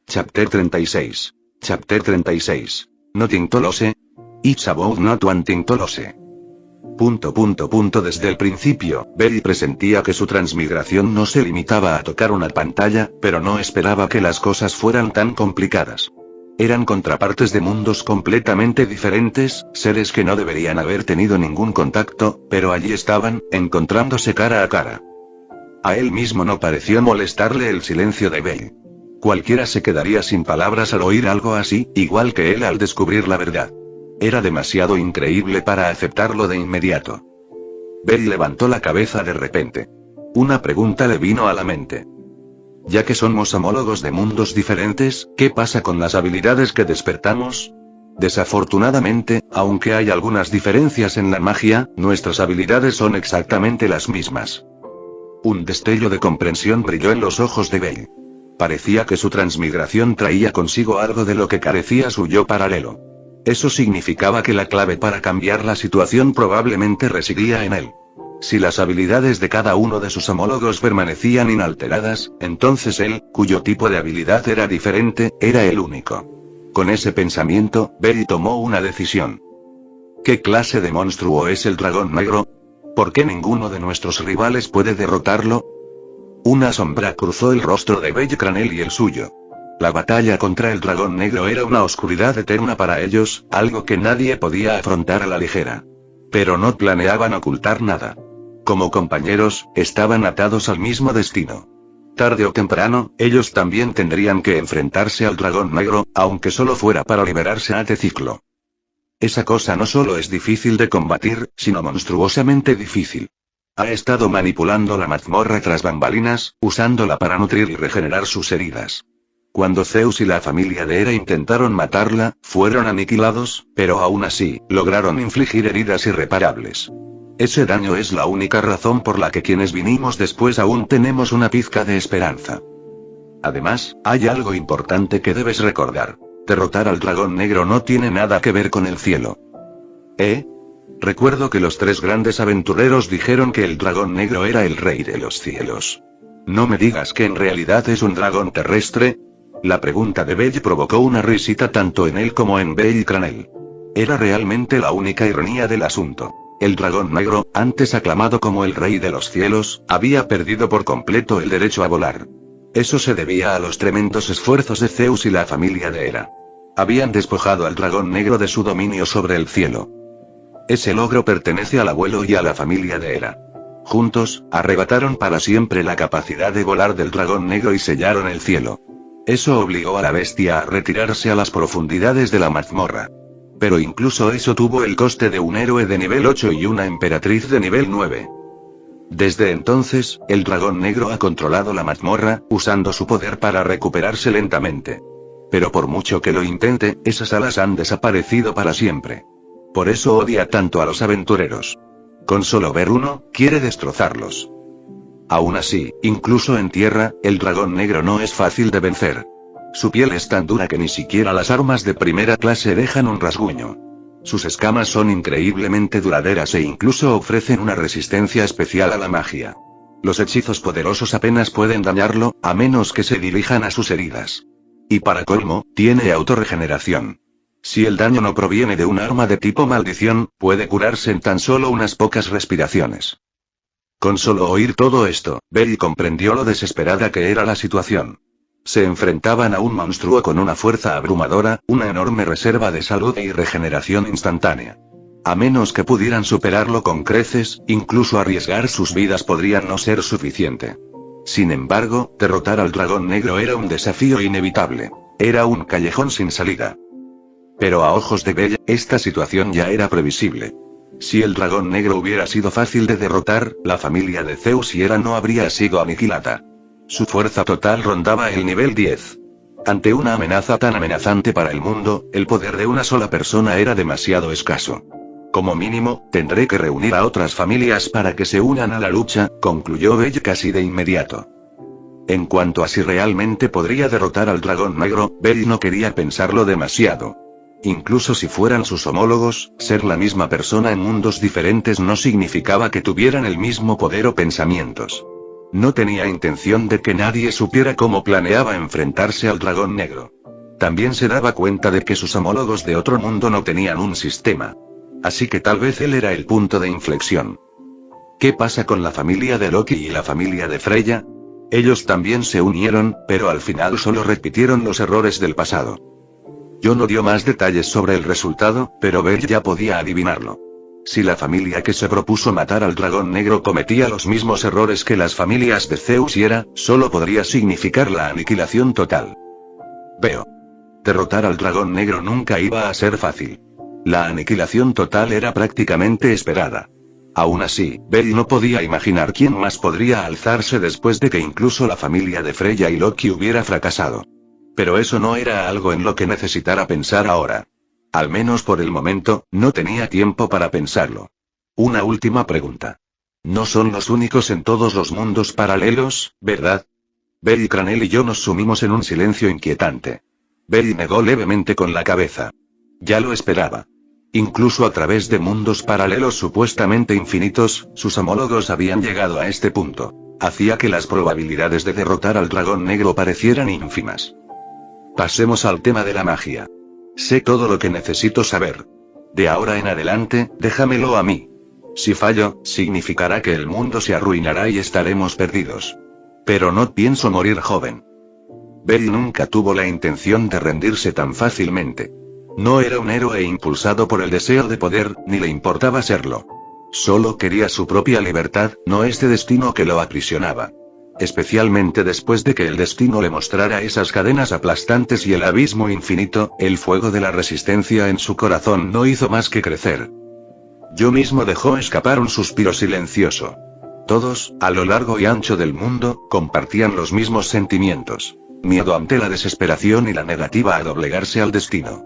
Chapter 36. Chapter 36. Nothing to lose. It's about not wanting to lose. Desde el principio, Bell presentía que su transmigración no se limitaba a tocar una pantalla, pero no esperaba que las cosas fueran tan complicadas. Eran contrapartes de mundos completamente diferentes, seres que no deberían haber tenido ningún contacto, pero allí estaban, encontrándose cara a cara. A él mismo no pareció molestarle el silencio de Bell. Cualquiera se quedaría sin palabras al oír algo así, igual que él al descubrir la verdad. Era demasiado increíble para aceptarlo de inmediato. Bell levantó la cabeza de repente. Una pregunta le vino a la mente. Ya que somos homólogos de mundos diferentes, ¿qué pasa con las habilidades que despertamos? Desafortunadamente, aunque hay algunas diferencias en la magia, nuestras habilidades son exactamente las mismas. Un destello de comprensión brilló en los ojos de Bell. Parecía que su transmigración traía consigo algo de lo que carecía su yo paralelo. Eso significaba que la clave para cambiar la situación probablemente residía en él. Si las habilidades de cada uno de sus homólogos permanecían inalteradas, entonces él, cuyo tipo de habilidad era diferente, era el único. Con ese pensamiento, Bell tomó una decisión. ¿Qué clase de monstruo es el dragón negro? ¿Por qué ninguno de nuestros rivales puede derrotarlo? Una sombra cruzó el rostro de Belcranel y el suyo. La batalla contra el dragón negro era una oscuridad eterna para ellos, algo que nadie podía afrontar a la ligera. Pero no planeaban ocultar nada. Como compañeros, estaban atados al mismo destino. Tarde o temprano, ellos también tendrían que enfrentarse al dragón negro, aunque solo fuera para liberarse de ciclo. Esa cosa no solo es difícil de combatir, sino monstruosamente difícil. Ha estado manipulando la mazmorra tras bambalinas, usándola para nutrir y regenerar sus heridas. Cuando Zeus y la familia de Hera intentaron matarla, fueron aniquilados, pero aún así, lograron infligir heridas irreparables. Ese daño es la única razón por la que quienes vinimos después aún tenemos una pizca de esperanza. Además, hay algo importante que debes recordar. Derrotar al dragón negro no tiene nada que ver con el cielo. Recuerdo que los tres grandes aventureros dijeron que el dragón negro era el rey de los cielos. No me digas que en realidad es un dragón terrestre. La pregunta de Bell provocó una risita tanto en él como en Belcranel. Era realmente la única ironía del asunto. El dragón negro, antes aclamado como el rey de los cielos, había perdido por completo el derecho a volar. Eso se debía a los tremendos esfuerzos de Zeus y la familia de Hera. Habían despojado al dragón negro de su dominio sobre el cielo. Ese logro pertenece al abuelo y a la familia de Hera. Juntos, arrebataron para siempre la capacidad de volar del dragón negro y sellaron el cielo. Eso obligó a la bestia a retirarse a las profundidades de la mazmorra. Pero incluso eso tuvo el coste de un héroe de nivel 8 y una emperatriz de nivel 9. Desde entonces, el dragón negro ha controlado la mazmorra, usando su poder para recuperarse lentamente. Pero por mucho que lo intente, esas alas han desaparecido para siempre. Por eso odia tanto a los aventureros. Con solo ver uno, quiere destrozarlos. Aún así, incluso en tierra, el dragón negro no es fácil de vencer. Su piel es tan dura que ni siquiera las armas de primera clase dejan un rasguño. Sus escamas son increíblemente duraderas e incluso ofrecen una resistencia especial a la magia. Los hechizos poderosos apenas pueden dañarlo, a menos que se dirijan a sus heridas. Y para colmo, tiene autorregeneración. Si el daño no proviene de un arma de tipo maldición, puede curarse en tan solo unas pocas respiraciones. Con solo oír todo esto, Belle comprendió lo desesperada que era la situación. Se enfrentaban a un monstruo con una fuerza abrumadora, una enorme reserva de salud y regeneración instantánea. A menos que pudieran superarlo con creces, incluso arriesgar sus vidas podría no ser suficiente. Sin embargo, derrotar al dragón negro era un desafío inevitable. Era un callejón sin salida. Pero a ojos de Belle, esta situación ya era previsible. Si el dragón negro hubiera sido fácil de derrotar, la familia de Zeus y Hera no habría sido aniquilada. Su fuerza total rondaba el nivel 10. Ante una amenaza tan amenazante para el mundo, el poder de una sola persona era demasiado escaso. Como mínimo, tendré que reunir a otras familias para que se unan a la lucha, concluyó Belle casi de inmediato. En cuanto a si realmente podría derrotar al dragón negro, Belle no quería pensarlo demasiado. Incluso si fueran sus homólogos, ser la misma persona en mundos diferentes no significaba que tuvieran el mismo poder o pensamientos. No tenía intención de que nadie supiera cómo planeaba enfrentarse al dragón negro. También se daba cuenta de que sus homólogos de otro mundo no tenían un sistema. Así que tal vez él era el punto de inflexión. ¿Qué pasa con la familia de Loki y la familia de Freya? Ellos también se unieron, pero al final solo repitieron los errores del pasado. Yo no dio más detalles sobre el resultado, pero Belle ya podía adivinarlo. Si la familia que se propuso matar al dragón negro cometía los mismos errores que las familias de Zeus y Hera, solo podría significar la aniquilación total. Veo. Derrotar al dragón negro nunca iba a ser fácil. La aniquilación total era prácticamente esperada. Aún así, Belle no podía imaginar quién más podría alzarse después de que incluso la familia de Freya y Loki hubiera fracasado. Pero eso no era algo en lo que necesitara pensar ahora. Al menos por el momento, no tenía tiempo para pensarlo. Una última pregunta. No son los únicos en todos los mundos paralelos, ¿verdad? Belle y Cranel y yo nos sumimos en un silencio inquietante. Belle negó levemente con la cabeza. Ya lo esperaba. Incluso a través de mundos paralelos supuestamente infinitos, sus homólogos habían llegado a este punto. Hacía que las probabilidades de derrotar al dragón negro parecieran ínfimas. Pasemos al tema de la magia. Sé todo lo que necesito saber. De ahora en adelante, déjamelo a mí. Si fallo, significará que el mundo se arruinará y estaremos perdidos. Pero no pienso morir joven. Belle nunca tuvo la intención de rendirse tan fácilmente. No era un héroe impulsado por el deseo de poder, ni le importaba serlo. Solo quería su propia libertad, no este destino que lo aprisionaba. Especialmente después de que el destino le mostrara esas cadenas aplastantes y el abismo infinito, el fuego de la resistencia en su corazón no hizo más que crecer. Yo mismo dejó escapar un suspiro silencioso. Todos, a lo largo y ancho del mundo, compartían los mismos sentimientos. Miedo ante la desesperación y la negativa a doblegarse al destino.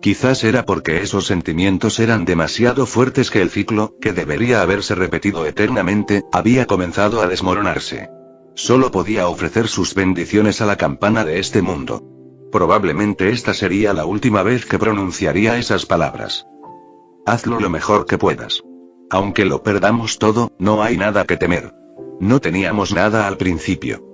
Quizás era porque esos sentimientos eran demasiado fuertes que el ciclo, que debería haberse repetido eternamente, había comenzado a desmoronarse. Solo podía ofrecer sus bendiciones a la campana de este mundo. Probablemente esta sería la última vez que pronunciaría esas palabras. Hazlo lo mejor que puedas. Aunque lo perdamos todo, no hay nada que temer. No teníamos nada al principio.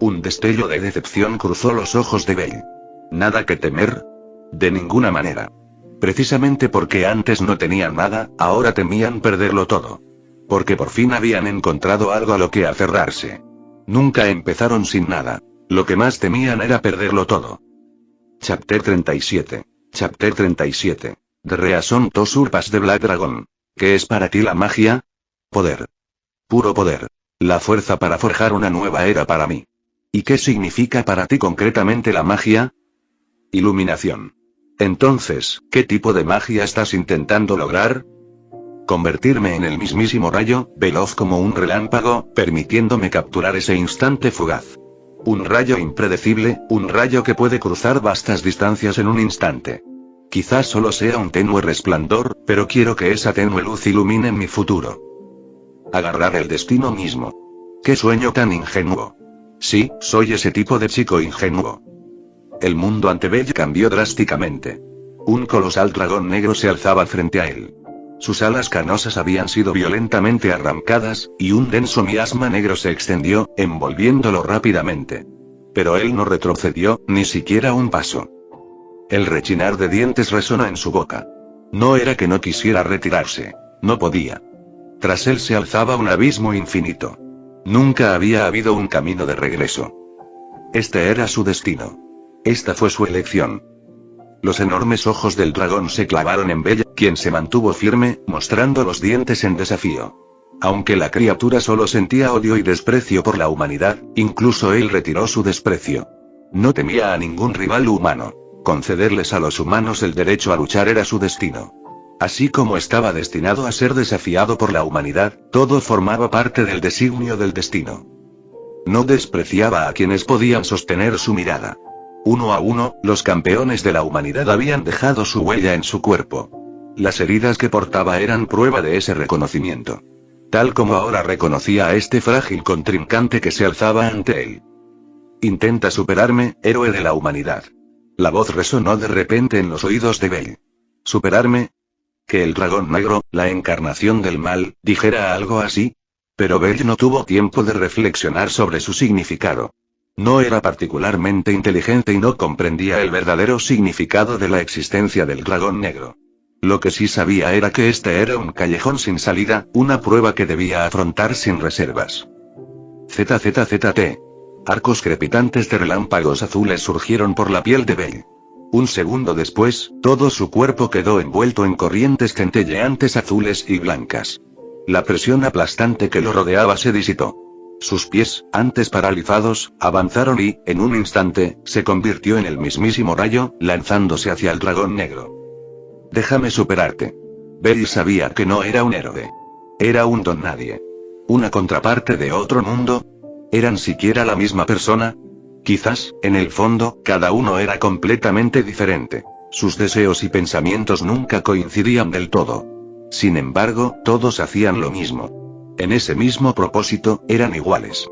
Un destello de decepción cruzó los ojos de Belle. ¿Nada que temer? De ninguna manera. Precisamente porque antes no tenían nada, ahora temían perderlo todo. Porque por fin habían encontrado algo a lo que aferrarse. Nunca empezaron sin nada. Lo que más temían era perderlo todo. Chapter 37. Chapter 37. The Reason to Surpass the Black Dragon. ¿Qué es para ti la magia? Poder. Puro poder. La fuerza para forjar una nueva era para mí. ¿Y qué significa para ti concretamente la magia? Iluminación. Entonces, ¿qué tipo de magia estás intentando lograr? Convertirme en el mismísimo rayo, veloz como un relámpago, permitiéndome capturar ese instante fugaz. Un rayo impredecible, un rayo que puede cruzar vastas distancias en un instante. Quizás solo sea un tenue resplandor, pero quiero que esa tenue luz ilumine mi futuro. Agarrar el destino mismo. ¡Qué sueño tan ingenuo! Sí, soy ese tipo de chico ingenuo. El mundo ante Belle cambió drásticamente. Un colosal dragón negro se alzaba frente a él. Sus alas canosas habían sido violentamente arrancadas, y un denso miasma negro se extendió, envolviéndolo rápidamente. Pero él no retrocedió, ni siquiera un paso. El rechinar de dientes resonó en su boca. No era que no quisiera retirarse. No podía. Tras él se alzaba un abismo infinito. Nunca había habido un camino de regreso. Este era su destino. Esta fue su elección. Los enormes ojos del dragón se clavaron en Belle, quien se mantuvo firme, mostrando los dientes en desafío. Aunque la criatura solo sentía odio y desprecio por la humanidad, incluso él retiró su desprecio. No temía a ningún rival humano. Concederles a los humanos el derecho a luchar era su destino. Así como estaba destinado a ser desafiado por la humanidad, todo formaba parte del designio del destino. No despreciaba a quienes podían sostener su mirada. Uno a uno, los campeones de la humanidad habían dejado su huella en su cuerpo. Las heridas que portaba eran prueba de ese reconocimiento. Tal como ahora reconocía a este frágil contrincante que se alzaba ante él. Intenta superarme, héroe de la humanidad. La voz resonó de repente en los oídos de Belle. ¿Superarme? Que el dragón negro, la encarnación del mal, dijera algo así. Pero Belle no tuvo tiempo de reflexionar sobre su significado. No era particularmente inteligente y no comprendía el verdadero significado de la existencia del dragón negro. Lo que sí sabía era que este era un callejón sin salida, una prueba que debía afrontar sin reservas. ZZZT. Arcos crepitantes de relámpagos azules surgieron por la piel de Belle. Un segundo después, todo su cuerpo quedó envuelto en corrientes centelleantes azules y blancas. La presión aplastante que lo rodeaba se disipó. Sus pies, antes paralizados, avanzaron y, en un instante, se convirtió en el mismísimo rayo, lanzándose hacia el dragón negro. Déjame superarte. Belle sabía que no era un héroe. Era un don nadie. Una contraparte de otro mundo. ¿Eran siquiera la misma persona? Quizás, en el fondo, cada uno era completamente diferente. Sus deseos y pensamientos nunca coincidían del todo. Sin embargo, todos hacían lo mismo. En ese mismo propósito, eran iguales.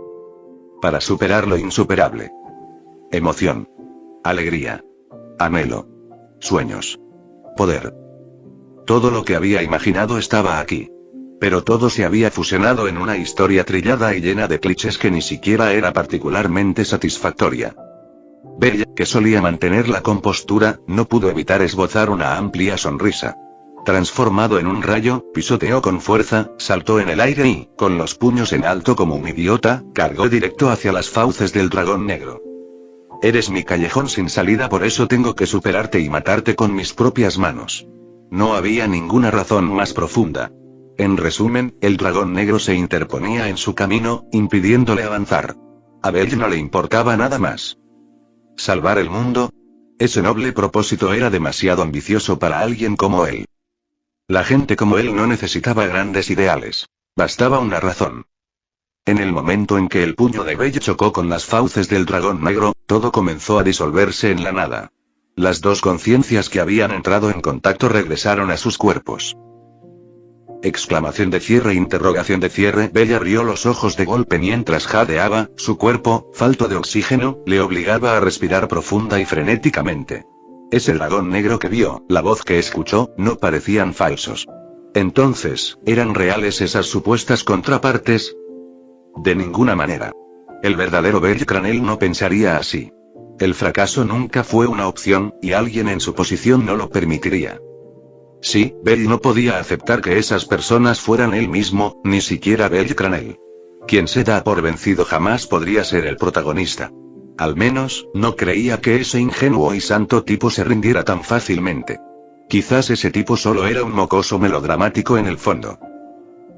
Para superar lo insuperable. Emoción. Alegría. Anhelo. Sueños. Poder. Todo lo que había imaginado estaba aquí. Pero todo se había fusionado en una historia trillada y llena de clichés que ni siquiera era particularmente satisfactoria. Belle, que solía mantener la compostura, no pudo evitar esbozar una amplia sonrisa. Transformado en un rayo, pisoteó con fuerza, saltó en el aire y, con los puños en alto como un idiota, cargó directo hacia las fauces del dragón negro. Eres mi callejón sin salida, por eso tengo que superarte y matarte con mis propias manos. No había ninguna razón más profunda. En resumen, el dragón negro se interponía en su camino, impidiéndole avanzar. A Belle no le importaba nada más. ¿Salvar el mundo? Ese noble propósito era demasiado ambicioso para alguien como él. La gente como él no necesitaba grandes ideales. Bastaba una razón. En el momento en que el puño de Belle chocó con las fauces del dragón negro, todo comenzó a disolverse en la nada. Las dos conciencias que habían entrado en contacto regresaron a sus cuerpos. Exclamación de cierre, interrogación de cierre. Belle abrió los ojos de golpe mientras jadeaba, su cuerpo, falto de oxígeno, le obligaba a respirar profunda y frenéticamente. Ese dragón negro que vio, la voz que escuchó, no parecían falsos. Entonces, ¿eran reales esas supuestas contrapartes? De ninguna manera. El verdadero Belle Cranel no pensaría así. El fracaso nunca fue una opción, y alguien en su posición no lo permitiría. Sí, Belle no podía aceptar que esas personas fueran él mismo, ni siquiera Belle Cranel. Quien se da por vencido jamás podría ser el protagonista. Al menos, no creía que ese ingenuo y santo tipo se rindiera tan fácilmente. Quizás ese tipo solo era un mocoso melodramático en el fondo.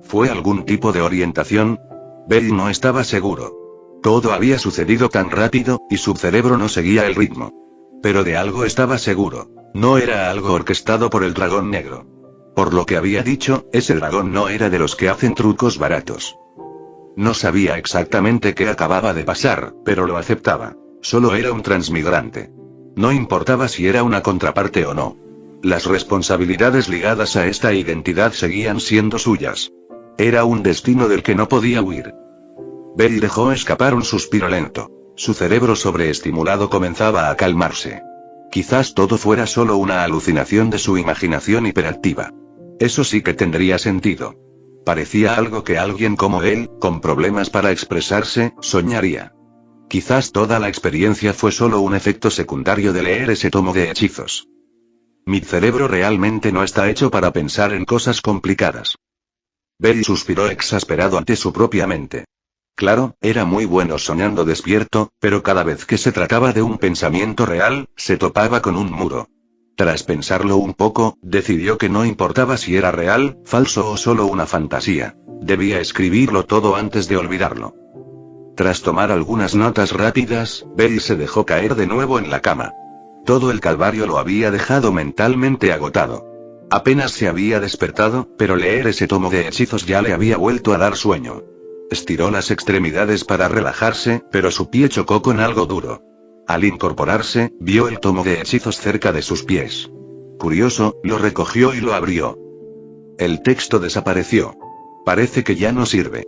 ¿Fue algún tipo de orientación? Belly no estaba seguro. Todo había sucedido tan rápido, y su cerebro no seguía el ritmo. Pero de algo estaba seguro. No era algo orquestado por el dragón negro. Por lo que había dicho, ese dragón no era de los que hacen trucos baratos. No sabía exactamente qué acababa de pasar, pero lo aceptaba. Solo era un transmigrante. No importaba si era una contraparte o no. Las responsabilidades ligadas a esta identidad seguían siendo suyas. Era un destino del que no podía huir. Belly dejó escapar un suspiro lento. Su cerebro sobreestimulado comenzaba a calmarse. Quizás todo fuera solo una alucinación de su imaginación hiperactiva. Eso sí que tendría sentido. Parecía algo que alguien como él, con problemas para expresarse, soñaría. Quizás toda la experiencia fue solo un efecto secundario de leer ese tomo de hechizos. Mi cerebro realmente no está hecho para pensar en cosas complicadas. Belly suspiró exasperado ante su propia mente. Claro, era muy bueno soñando despierto, pero cada vez que se trataba de un pensamiento real, se topaba con un muro. Tras pensarlo un poco, decidió que no importaba si era real, falso o solo una fantasía. Debía escribirlo todo antes de olvidarlo. Tras tomar algunas notas rápidas, Belly se dejó caer de nuevo en la cama. Todo el calvario lo había dejado mentalmente agotado. Apenas se había despertado, pero leer ese tomo de hechizos ya le había vuelto a dar sueño. Estiró las extremidades para relajarse, pero su pie chocó con algo duro. Al incorporarse, vio el tomo de hechizos cerca de sus pies. Curioso, lo recogió y lo abrió. El texto desapareció. Parece que ya no sirve.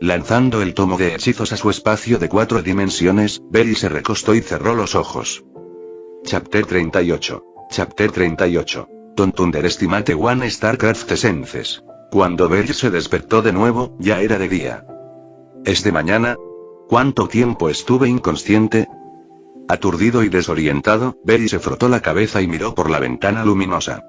Lanzando el tomo de hechizos a su espacio de 4 dimensiones, Belly se recostó y cerró los ojos. Chapter 38. Chapter 38. Don't underestimate one StarCraft Essences. Cuando Belly se despertó de nuevo, ya era de día. ¿Es de mañana? ¿Cuánto tiempo estuve inconsciente? Aturdido y desorientado, Belly se frotó la cabeza y miró por la ventana luminosa.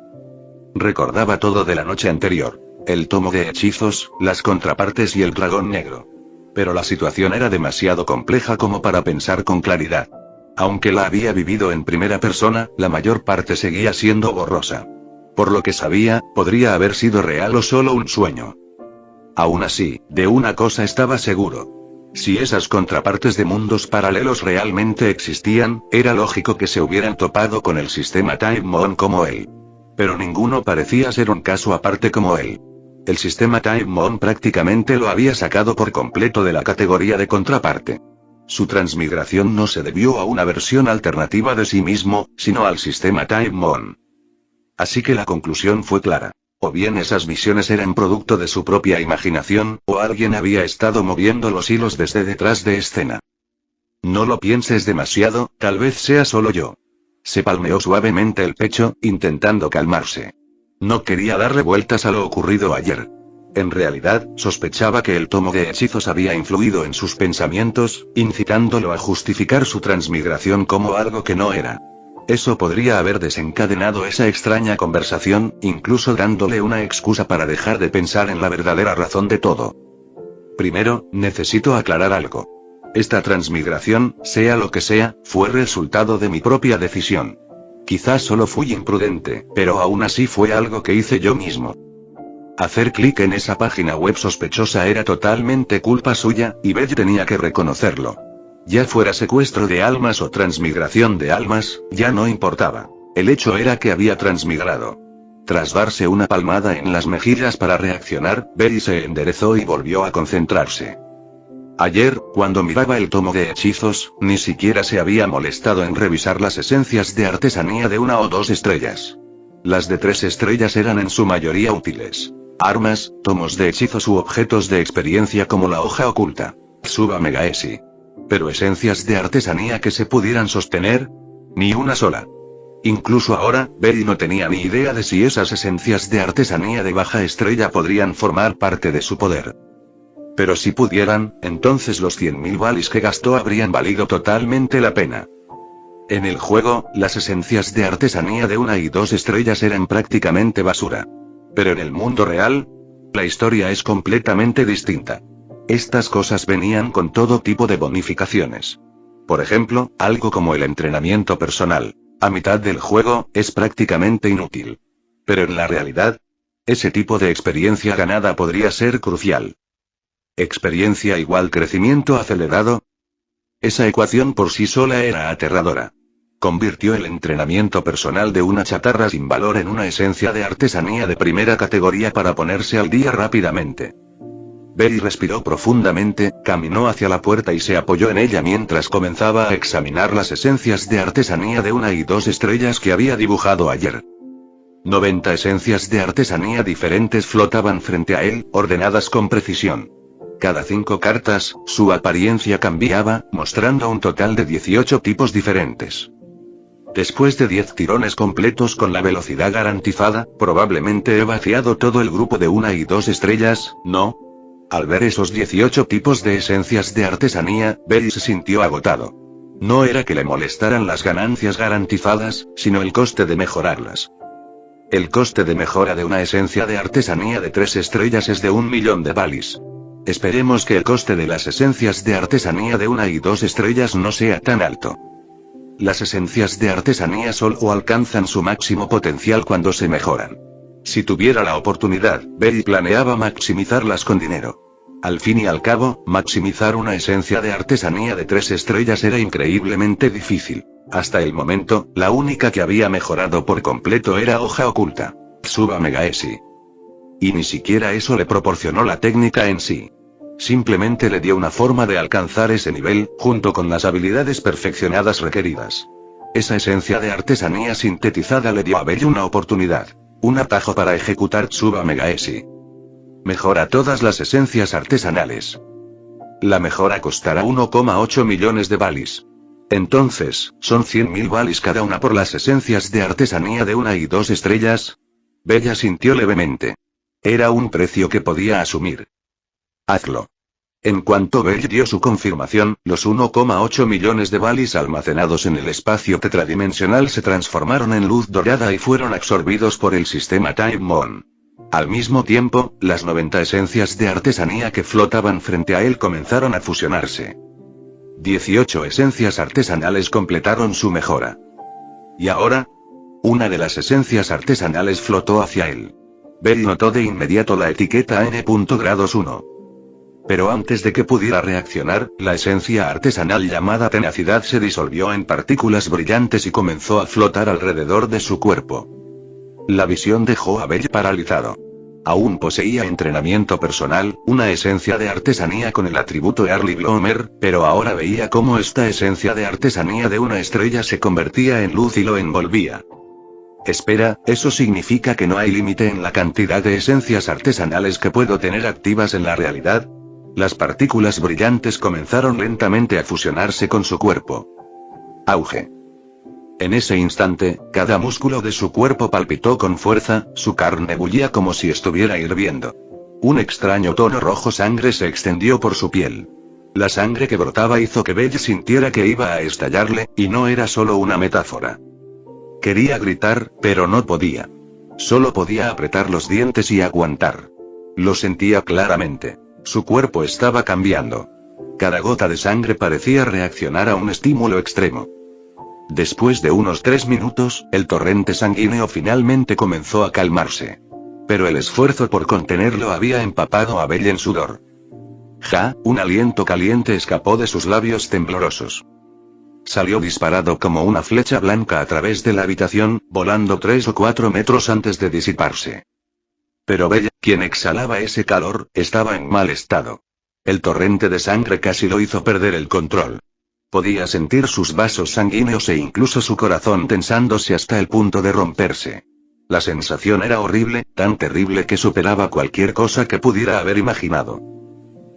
Recordaba todo de la noche anterior. El tomo de hechizos, las contrapartes y el dragón negro. Pero la situación era demasiado compleja como para pensar con claridad. Aunque la había vivido en primera persona, la mayor parte seguía siendo borrosa. Por lo que sabía, podría haber sido real o solo un sueño. Aún así, de una cosa estaba seguro. Si esas contrapartes de mundos paralelos realmente existían, era lógico que se hubieran topado con el sistema Time Moon como él. Pero ninguno parecía ser un caso aparte como él. El sistema Time Moon prácticamente lo había sacado por completo de la categoría de contraparte. Su transmigración no se debió a una versión alternativa de sí mismo, sino al sistema Time Moon. Así que la conclusión fue clara. O bien esas visiones eran producto de su propia imaginación, o alguien había estado moviendo los hilos desde detrás de escena. No lo pienses demasiado, tal vez sea solo yo. Se palmeó suavemente el pecho, intentando calmarse. No quería darle vueltas a lo ocurrido ayer. En realidad, sospechaba que el tomo de hechizos había influido en sus pensamientos, incitándolo a justificar su transmigración como algo que no era. Eso podría haber desencadenado esa extraña conversación, incluso dándole una excusa para dejar de pensar en la verdadera razón de todo. Primero, necesito aclarar algo. Esta transmigración, sea lo que sea, fue resultado de mi propia decisión. Quizás solo fui imprudente, pero aún así fue algo que hice yo mismo. Hacer clic en esa página web sospechosa era totalmente culpa suya, y Belly tenía que reconocerlo. Ya fuera secuestro de almas o transmigración de almas, ya no importaba. El hecho era que había transmigrado. Tras darse una palmada en las mejillas para reaccionar, Belly se enderezó y volvió a concentrarse. Ayer, cuando miraba el tomo de hechizos, ni siquiera se había molestado en revisar las esencias de artesanía de 1 o 2 estrellas. Las de 3 estrellas eran en su mayoría útiles. Armas, tomos de hechizos u objetos de experiencia como la hoja oculta. Suba Megaesi. Pero esencias de artesanía que se pudieran sostener, ni una sola. Incluso ahora, Belly no tenía ni idea de si esas esencias de artesanía de baja estrella podrían formar parte de su poder. Pero si pudieran, entonces los 100.000 balis que gastó habrían valido totalmente la pena. En el juego, las esencias de artesanía de 1 y 2 estrellas eran prácticamente basura. Pero en el mundo real, la historia es completamente distinta. Estas cosas venían con todo tipo de bonificaciones. Por ejemplo, algo como el entrenamiento personal. A mitad del juego, es prácticamente inútil. Pero en la realidad, ese tipo de experiencia ganada podría ser crucial. ¿Experiencia igual crecimiento acelerado? Esa ecuación por sí sola era aterradora. Convirtió el entrenamiento personal de una chatarra sin valor en una esencia de artesanía de primera categoría para ponerse al día rápidamente. Belly respiró profundamente, caminó hacia la puerta y se apoyó en ella mientras comenzaba a examinar las esencias de artesanía de 1 y 2 estrellas que había dibujado ayer. 90 esencias de artesanía diferentes flotaban frente a él, ordenadas con precisión. Cada 5 cartas, su apariencia cambiaba, mostrando un total de 18 tipos diferentes. Después de 10 tirones completos con la velocidad garantizada, probablemente he vaciado todo el grupo de 1 y 2 estrellas, ¿no? Al ver esos 18 tipos de esencias de artesanía, Belly se sintió agotado. No era que le molestaran las ganancias garantizadas, sino el coste de mejorarlas. El coste de mejora de una esencia de artesanía de 3 estrellas es de 1.000.000 de balis. Esperemos que el coste de las esencias de artesanía de 1 y 2 estrellas no sea tan alto. Las esencias de artesanía solo alcanzan su máximo potencial cuando se mejoran. Si tuviera la oportunidad, Belly planeaba maximizarlas con dinero. Al fin y al cabo, maximizar una esencia de artesanía de 3 estrellas era increíblemente difícil. Hasta el momento, la única que había mejorado por completo era Hoja Oculta. Tsuba Megaesi. Y ni siquiera eso le proporcionó la técnica en sí. Simplemente le dio una forma de alcanzar ese nivel, junto con las habilidades perfeccionadas requeridas. Esa esencia de artesanía sintetizada le dio a Belly una oportunidad. Un atajo para ejecutar Tsuba Megaesi. Mejora todas las esencias artesanales. La mejora costará 1,8 millones de balis. Entonces, ¿son 100.000 balis cada una por las esencias de artesanía de 1 y 2 estrellas? Bella sintió levemente. Era un precio que podía asumir. Hazlo. En cuanto Bell dio su confirmación, los 1,8 millones de balis almacenados en el espacio tetradimensional se transformaron en luz dorada y fueron absorbidos por el sistema Time Moon. Al mismo tiempo, las 90 esencias de artesanía que flotaban frente a él comenzaron a fusionarse. 18 esencias artesanales completaron su mejora. Y ahora, una de las esencias artesanales flotó hacia él. Bell notó de inmediato la etiqueta N.grados 1. Pero antes de que pudiera reaccionar, la esencia artesanal llamada tenacidad se disolvió en partículas brillantes y comenzó a flotar alrededor de su cuerpo. La visión dejó a Bell paralizado. Aún poseía entrenamiento personal, una esencia de artesanía con el atributo Early Bloomer, pero ahora veía cómo esta esencia de artesanía de 1 estrella se convertía en luz y lo envolvía. Espera, ¿eso significa que no hay límite en la cantidad de esencias artesanales que puedo tener activas en la realidad? Las partículas brillantes comenzaron lentamente a fusionarse con su cuerpo. Auge. En ese instante, cada músculo de su cuerpo palpitó con fuerza, su carne bullía como si estuviera hirviendo. Un extraño tono rojo sangre se extendió por su piel. La sangre que brotaba hizo que Bell sintiera que iba a estallarle, y no era solo una metáfora. Quería gritar, pero no podía. Solo podía apretar los dientes y aguantar. Lo sentía claramente. Su cuerpo estaba cambiando. Cada gota de sangre parecía reaccionar a un estímulo extremo. Después de unos 3 minutos, el torrente sanguíneo finalmente comenzó a calmarse. Pero el esfuerzo por contenerlo había empapado a Bell en sudor. Un aliento caliente escapó de sus labios temblorosos. Salió disparado como una flecha blanca a través de la habitación, volando 3 o 4 metros antes de disiparse. Pero Bell, quien exhalaba ese calor, estaba en mal estado. El torrente de sangre casi lo hizo perder el control. Podía sentir sus vasos sanguíneos e incluso su corazón tensándose hasta el punto de romperse. La sensación era horrible, tan terrible que superaba cualquier cosa que pudiera haber imaginado.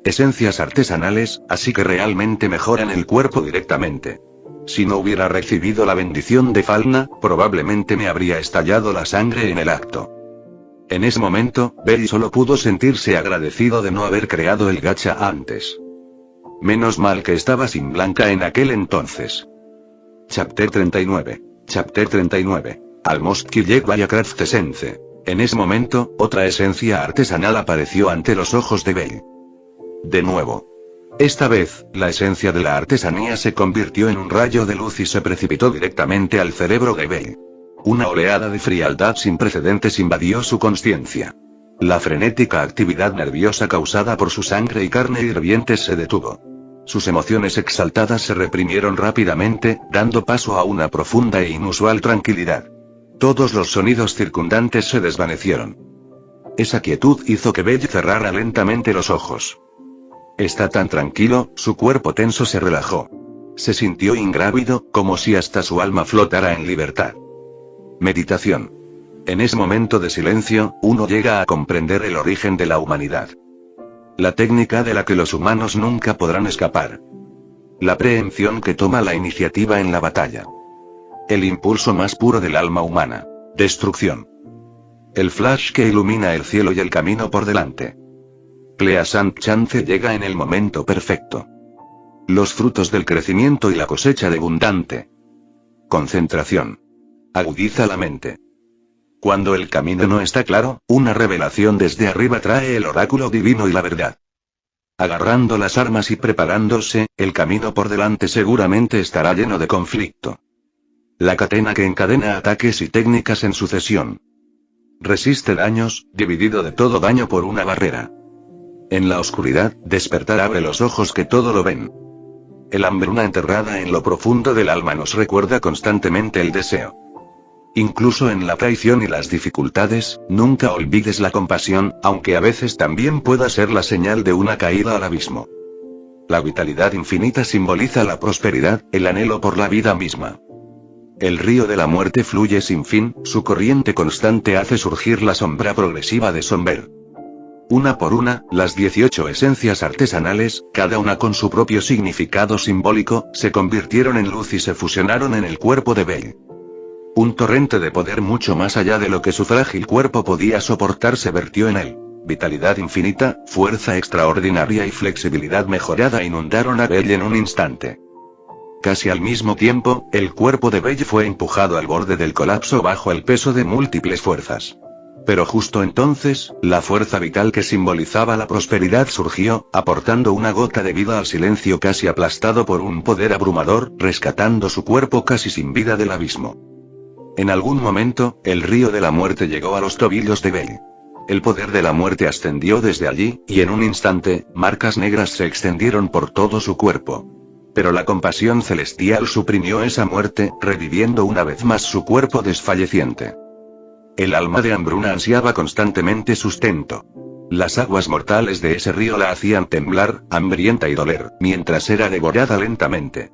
Esencias artesanales, así que realmente mejoran el cuerpo directamente. Si no hubiera recibido la bendición de Falna, probablemente me habría estallado la sangre en el acto. En ese momento, Bell solo pudo sentirse agradecido de no haber creado el gacha antes. Menos mal que estaba sin Blanca en aquel entonces. Chapter 39. Chapter 39. Almost Killed by a Craft Essence. En ese momento, otra esencia artesanal apareció ante los ojos de Bell. De nuevo. Esta vez, la esencia de la artesanía se convirtió en un rayo de luz y se precipitó directamente al cerebro de Bell. Una oleada de frialdad sin precedentes invadió su consciencia. La frenética actividad nerviosa causada por su sangre y carne hirvientes se detuvo. Sus emociones exaltadas se reprimieron rápidamente, dando paso a una profunda e inusual tranquilidad. Todos los sonidos circundantes se desvanecieron. Esa quietud hizo que Bell cerrara lentamente los ojos. Está tan tranquilo, su cuerpo tenso se relajó. Se sintió ingrávido, como si hasta su alma flotara en libertad. Meditación. En ese momento de silencio, uno llega a comprender el origen de la humanidad. La técnica de la que los humanos nunca podrán escapar. La preempción que toma la iniciativa en la batalla. El impulso más puro del alma humana. Destrucción. El flash que ilumina el cielo y el camino por delante. Pleasant chance llega en el momento perfecto. Los frutos del crecimiento y la cosecha de abundante. Concentración. Agudiza la mente. Cuando el camino no está claro, una revelación desde arriba trae el oráculo divino y la verdad. Agarrando las armas y preparándose, el camino por delante seguramente estará lleno de conflicto. La cadena que encadena ataques y técnicas en sucesión. Resiste daños, dividido de todo daño por una barrera. En la oscuridad, despertar abre los ojos que todo lo ven. El hambruna enterrada en lo profundo del alma nos recuerda constantemente el deseo. Incluso en la traición y las dificultades, nunca olvides la compasión, aunque a veces también pueda ser la señal de una caída al abismo. La vitalidad infinita simboliza la prosperidad, el anhelo por la vida misma. El río de la muerte fluye sin fin, su corriente constante hace surgir la sombra progresiva de Somber. Una por una, las 18 esencias artesanales, cada una con su propio significado simbólico, se convirtieron en luz y se fusionaron en el cuerpo de Bell. Un torrente de poder mucho más allá de lo que su frágil cuerpo podía soportar se vertió en él. Vitalidad infinita, fuerza extraordinaria y flexibilidad mejorada inundaron a Bell en un instante. Casi al mismo tiempo, el cuerpo de Bell fue empujado al borde del colapso bajo el peso de múltiples fuerzas. Pero justo entonces, la fuerza vital que simbolizaba la prosperidad surgió, aportando una gota de vida al silencio casi aplastado por un poder abrumador, rescatando su cuerpo casi sin vida del abismo. En algún momento, el río de la muerte llegó a los tobillos de Bell. El poder de la muerte ascendió desde allí, y en un instante, marcas negras se extendieron por todo su cuerpo. Pero la compasión celestial suprimió esa muerte, reviviendo una vez más su cuerpo desfalleciente. El alma de hambruna ansiaba constantemente sustento. Las aguas mortales de ese río la hacían temblar, hambrienta y doler, mientras era devorada lentamente.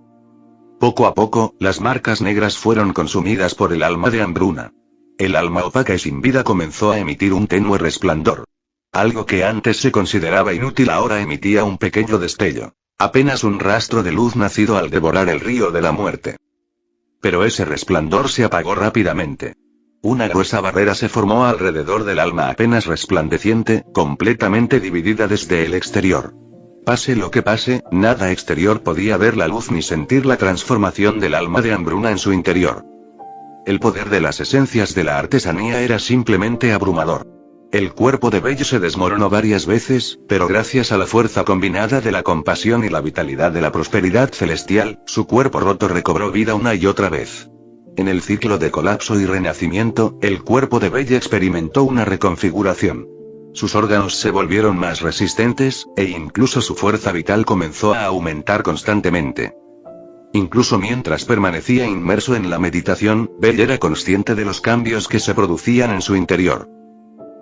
Poco a poco, las marcas negras fueron consumidas por el alma de hambruna. El alma opaca y sin vida comenzó a emitir un tenue resplandor. Algo que antes se consideraba inútil ahora emitía un pequeño destello. Apenas un rastro de luz nacido al devorar el río de la muerte. Pero ese resplandor se apagó rápidamente. Una gruesa barrera se formó alrededor del alma apenas resplandeciente, completamente dividida desde el exterior. Pase lo que pase, nada exterior podía ver la luz ni sentir la transformación del alma de hambruna en su interior. El poder de las esencias de la artesanía era simplemente abrumador. El cuerpo de Bell se desmoronó varias veces, pero gracias a la fuerza combinada de la compasión y la vitalidad de la prosperidad celestial, su cuerpo roto recobró vida una y otra vez. En el ciclo de colapso y renacimiento, el cuerpo de Bell experimentó una reconfiguración. Sus órganos se volvieron más resistentes, e incluso su fuerza vital comenzó a aumentar constantemente. Incluso mientras permanecía inmerso en la meditación, Bell era consciente de los cambios que se producían en su interior.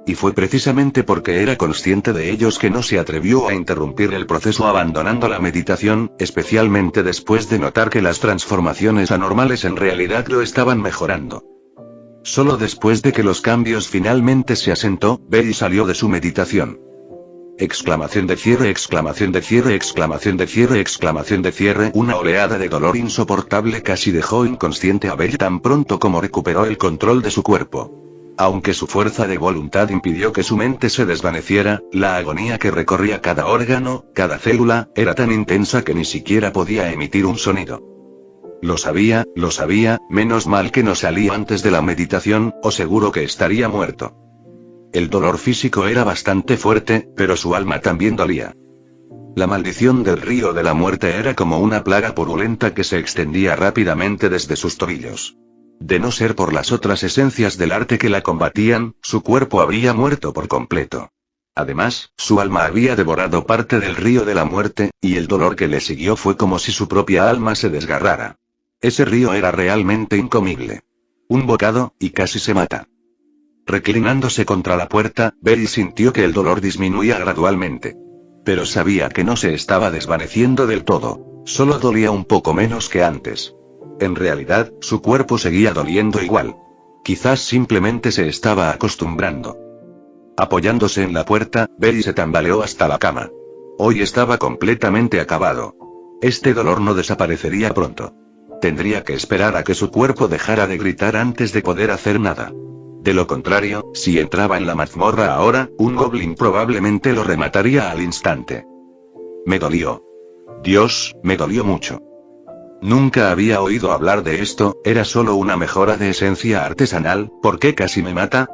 Y fue precisamente porque era consciente de ellos que no se atrevió a interrumpir el proceso abandonando la meditación, especialmente después de notar que las transformaciones anormales en realidad lo estaban mejorando. Solo después de que los cambios finalmente se asentó, Bell salió de su meditación. Exclamación de cierre, exclamación de cierre, exclamación de cierre, exclamación de cierre. Una oleada de dolor insoportable casi dejó inconsciente a Bell tan pronto como recuperó el control de su cuerpo. Aunque su fuerza de voluntad impidió que su mente se desvaneciera, la agonía que recorría cada órgano, cada célula, era tan intensa que ni siquiera podía emitir un sonido. Lo sabía, menos mal que no salí antes de la meditación, o seguro que estaría muerto. El dolor físico era bastante fuerte, pero su alma también dolía. La maldición del río de la muerte era como una plaga purulenta que se extendía rápidamente desde sus tobillos. De no ser por las otras esencias del arte que la combatían, su cuerpo habría muerto por completo. Además, su alma había devorado parte del río de la muerte, y el dolor que le siguió fue como si su propia alma se desgarrara. Ese río era realmente incomible. Un bocado, y casi se mata. Reclinándose contra la puerta, Belly sintió que el dolor disminuía gradualmente. Pero sabía que no se estaba desvaneciendo del todo, solo dolía un poco menos que antes. En realidad, su cuerpo seguía doliendo igual. Quizás simplemente se estaba acostumbrando. Apoyándose en la puerta, Belly se tambaleó hasta la cama. Hoy estaba completamente acabado. Este dolor no desaparecería pronto. Tendría que esperar a que su cuerpo dejara de gritar antes de poder hacer nada. De lo contrario, si entraba en la mazmorra ahora, un goblin probablemente lo remataría al instante. Me dolió. Dios, me dolió mucho. Nunca había oído hablar de esto, era solo una mejora de esencia artesanal, ¿por qué casi me mata?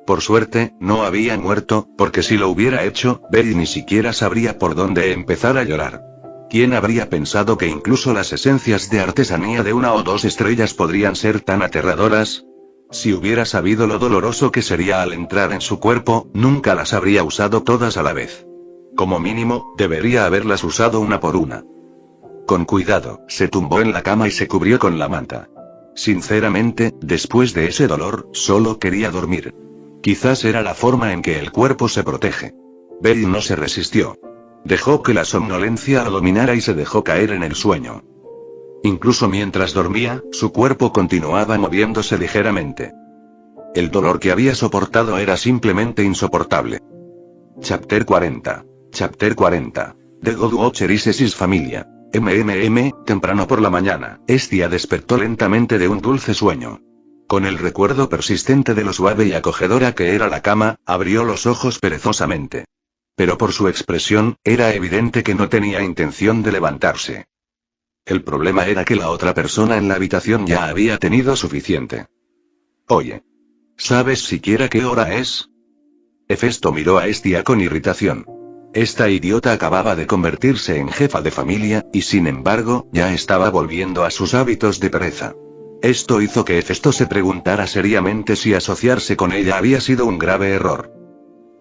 Por suerte, no había muerto, porque si lo hubiera hecho, Belly ni siquiera sabría por dónde empezar a llorar. ¿Quién habría pensado que incluso las esencias de artesanía de 1 o 2 estrellas podrían ser tan aterradoras? Si hubiera sabido lo doloroso que sería al entrar en su cuerpo, nunca las habría usado todas a la vez. Como mínimo, debería haberlas usado una por una. Con cuidado, se tumbó en la cama y se cubrió con la manta. Sinceramente, después de ese dolor, solo quería dormir. Quizás era la forma en que el cuerpo se protege. Belly no se resistió. Dejó que la somnolencia lo dominara y se dejó caer en el sueño. Incluso mientras dormía, su cuerpo continuaba moviéndose ligeramente. El dolor que había soportado era simplemente insoportable. Chapter 40. Chapter 40. The God Watcher is his familia. Temprano por la mañana, Estia despertó lentamente de un dulce sueño. Con el recuerdo persistente de lo suave y acogedora que era la cama, abrió los ojos perezosamente. Pero por su expresión, era evidente que no tenía intención de levantarse. El problema era que la otra persona en la habitación ya había tenido suficiente. Oye. ¿Sabes siquiera qué hora es? Hefesto miró a Estia con irritación. Esta idiota acababa de convertirse en jefa de familia, y sin embargo, ya estaba volviendo a sus hábitos de pereza. Esto hizo que Hefesto se preguntara seriamente si asociarse con ella había sido un grave error.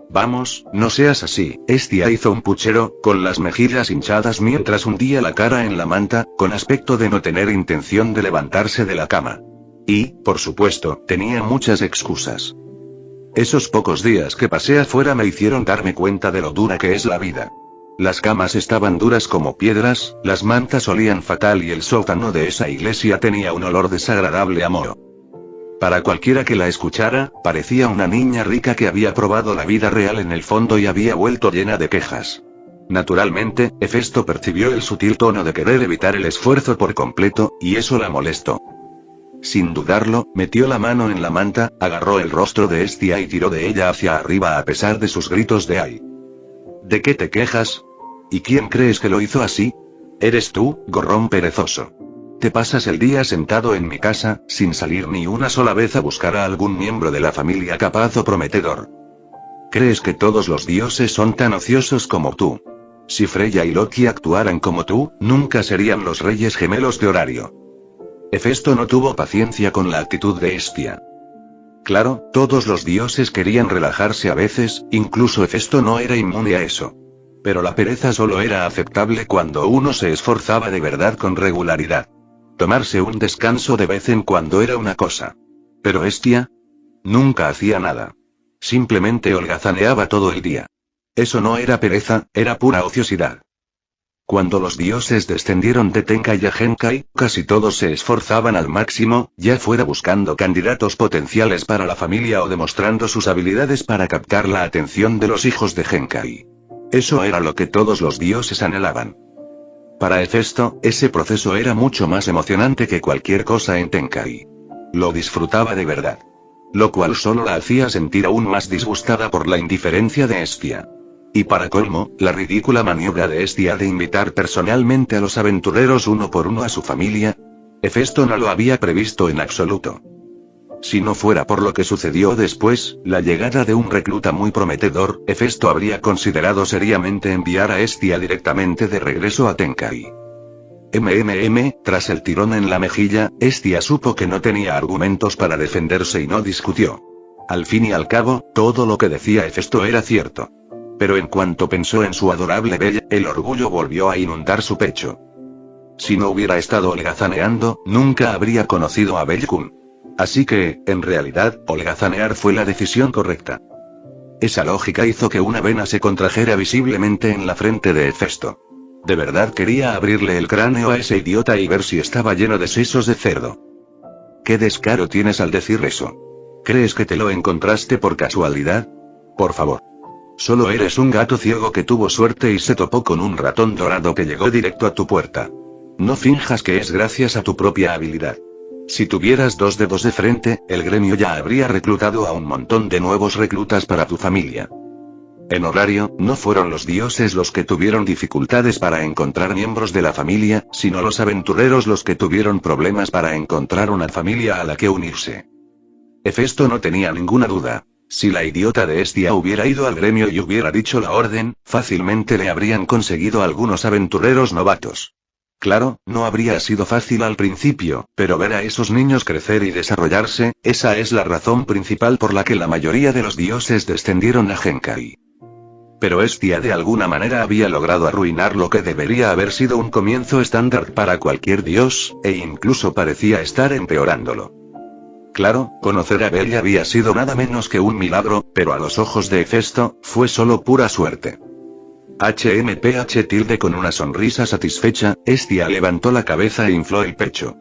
Vamos, no seas así, Estia hizo un puchero, con las mejillas hinchadas mientras hundía la cara en la manta, con aspecto de no tener intención de levantarse de la cama. Y, por supuesto, tenía muchas excusas. Esos pocos días que pasé afuera me hicieron darme cuenta de lo dura que es la vida. Las camas estaban duras como piedras, las mantas olían fatal y el sótano de esa iglesia tenía un olor desagradable a moho. Para cualquiera que la escuchara, parecía una niña rica que había probado la vida real en el fondo y había vuelto llena de quejas. Naturalmente, Hefesto percibió el sutil tono de querer evitar el esfuerzo por completo, y eso la molestó. Sin dudarlo, metió la mano en la manta, agarró el rostro de Estia y tiró de ella hacia arriba a pesar de sus gritos de ¡ay! ¿De qué te quejas? ¿Y quién crees que lo hizo así? Eres tú, gorrón perezoso. Te pasas el día sentado en mi casa, sin salir ni una sola vez a buscar a algún miembro de la familia capaz o prometedor. ¿Crees que todos los dioses son tan ociosos como tú? Si Freya y Loki actuaran como tú, nunca serían los reyes gemelos de horario. Hefesto no tuvo paciencia con la actitud de Estia. Claro, todos los dioses querían relajarse a veces, incluso Hefesto no era inmune a eso. Pero la pereza solo era aceptable cuando uno se esforzaba de verdad con regularidad. Tomarse un descanso de vez en cuando era una cosa. Pero Estia nunca hacía nada. Simplemente holgazaneaba todo el día. Eso no era pereza, era pura ociosidad. Cuando los dioses descendieron de Tenkai a Genkai, casi todos se esforzaban al máximo, ya fuera buscando candidatos potenciales para la familia o demostrando sus habilidades para captar la atención de los hijos de Genkai. Eso era lo que todos los dioses anhelaban. Para Hefesto, ese proceso era mucho más emocionante que cualquier cosa en Tenkai. Lo disfrutaba de verdad. Lo cual solo la hacía sentir aún más disgustada por la indiferencia de Estia. Y para colmo, la ridícula maniobra de Estia de invitar personalmente a los aventureros uno por uno a su familia. Hefesto no lo había previsto en absoluto. Si no fuera por lo que sucedió después, la llegada de un recluta muy prometedor, Hefesto habría considerado seriamente enviar a Hestia directamente de regreso a Tenkai. Tras el tirón en la mejilla, Hestia supo que no tenía argumentos para defenderse y no discutió. Al fin y al cabo, todo lo que decía Hefesto era cierto. Pero en cuanto pensó en su adorable Bella, el orgullo volvió a inundar su pecho. Si no hubiera estado holgazaneando, nunca habría conocido a Belle-kun. Así que, en realidad, holgazanear fue la decisión correcta. Esa lógica hizo que una vena se contrajera visiblemente en la frente de Hefesto. De verdad quería abrirle el cráneo a ese idiota y ver si estaba lleno de sesos de cerdo. ¿Qué descaro tienes al decir eso? ¿Crees que te lo encontraste por casualidad? Por favor. Solo eres un gato ciego que tuvo suerte y se topó con un ratón dorado que llegó directo a tu puerta. No finjas que es gracias a tu propia habilidad. Si tuvieras 2 dedos de frente, el gremio ya habría reclutado a un montón de nuevos reclutas para tu familia. En horario, no fueron los dioses los que tuvieron dificultades para encontrar miembros de la familia, sino los aventureros los que tuvieron problemas para encontrar una familia a la que unirse. Hefesto no tenía ninguna duda. Si la idiota de Hestia hubiera ido al gremio y hubiera dicho la orden, fácilmente le habrían conseguido algunos aventureros novatos. Claro, no habría sido fácil al principio, pero ver a esos niños crecer y desarrollarse, esa es la razón principal por la que la mayoría de los dioses descendieron a Genkai. Pero Hestia de alguna manera había logrado arruinar lo que debería haber sido un comienzo estándar para cualquier dios, e incluso parecía estar empeorándolo. Claro, conocer a Bella había sido nada menos que un milagro, pero a los ojos de Hefesto, fue solo pura suerte. Con una sonrisa satisfecha, Hestia levantó la cabeza e infló el pecho.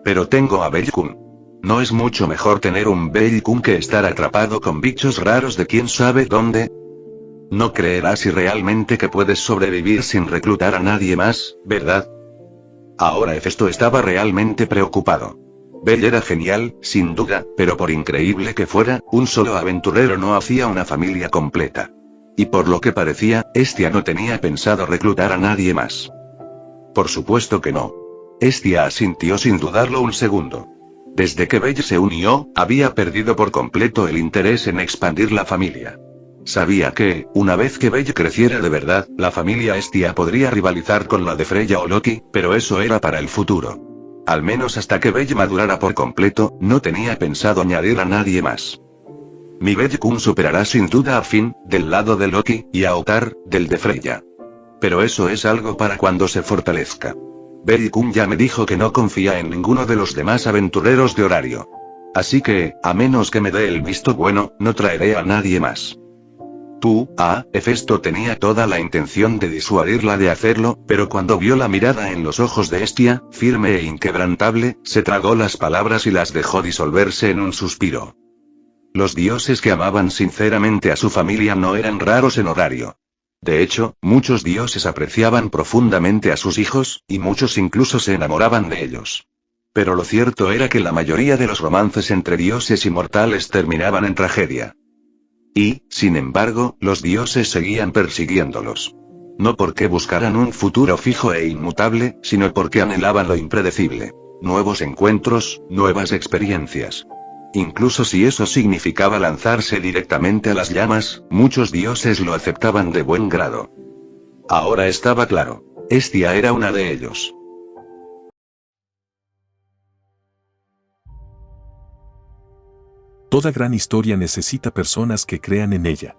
Pero tengo a Belle-kun. ¿No es mucho mejor tener un Belle-kun que estar atrapado con bichos raros de quién sabe dónde? No creerás realmente que puedes sobrevivir sin reclutar a nadie más, ¿verdad? Ahora Hefesto estaba realmente preocupado. Belle era genial, sin duda, pero por increíble que fuera, un solo aventurero no hacía una familia completa. Y por lo que parecía, Hestia no tenía pensado reclutar a nadie más. Por supuesto que no. Hestia asintió sin dudarlo un segundo. Desde que Belle se unió, había perdido por completo el interés en expandir la familia. Sabía que, una vez que Belle creciera de verdad, la familia Hestia podría rivalizar con la de Freya o Loki, pero eso era para el futuro. Al menos hasta que Belle madurara por completo, no tenía pensado añadir a nadie más. Mi Belle-kun superará sin duda a Finn, del lado de Loki, y a Ottar, del de Freya. Pero eso es algo para cuando se fortalezca. Belle-kun ya me dijo que no confía en ninguno de los demás aventureros de horario. Así que, a menos que me dé el visto bueno, no traeré a nadie más. Hefesto tenía toda la intención de disuadirla de hacerlo, pero cuando vio la mirada en los ojos de Hestia, firme e inquebrantable, se tragó las palabras y las dejó disolverse en un suspiro. Los dioses que amaban sinceramente a su familia no eran raros en horario. De hecho, muchos dioses apreciaban profundamente a sus hijos, y muchos incluso se enamoraban de ellos. Pero lo cierto era que la mayoría de los romances entre dioses y mortales terminaban en tragedia. Y, sin embargo, los dioses seguían persiguiéndolos. No porque buscaran un futuro fijo e inmutable, sino porque anhelaban lo impredecible. Nuevos encuentros, nuevas experiencias. Incluso si eso significaba lanzarse directamente a las llamas, muchos dioses lo aceptaban de buen grado. Ahora estaba claro. Hestia era una de ellos. Toda gran historia necesita personas que crean en ella.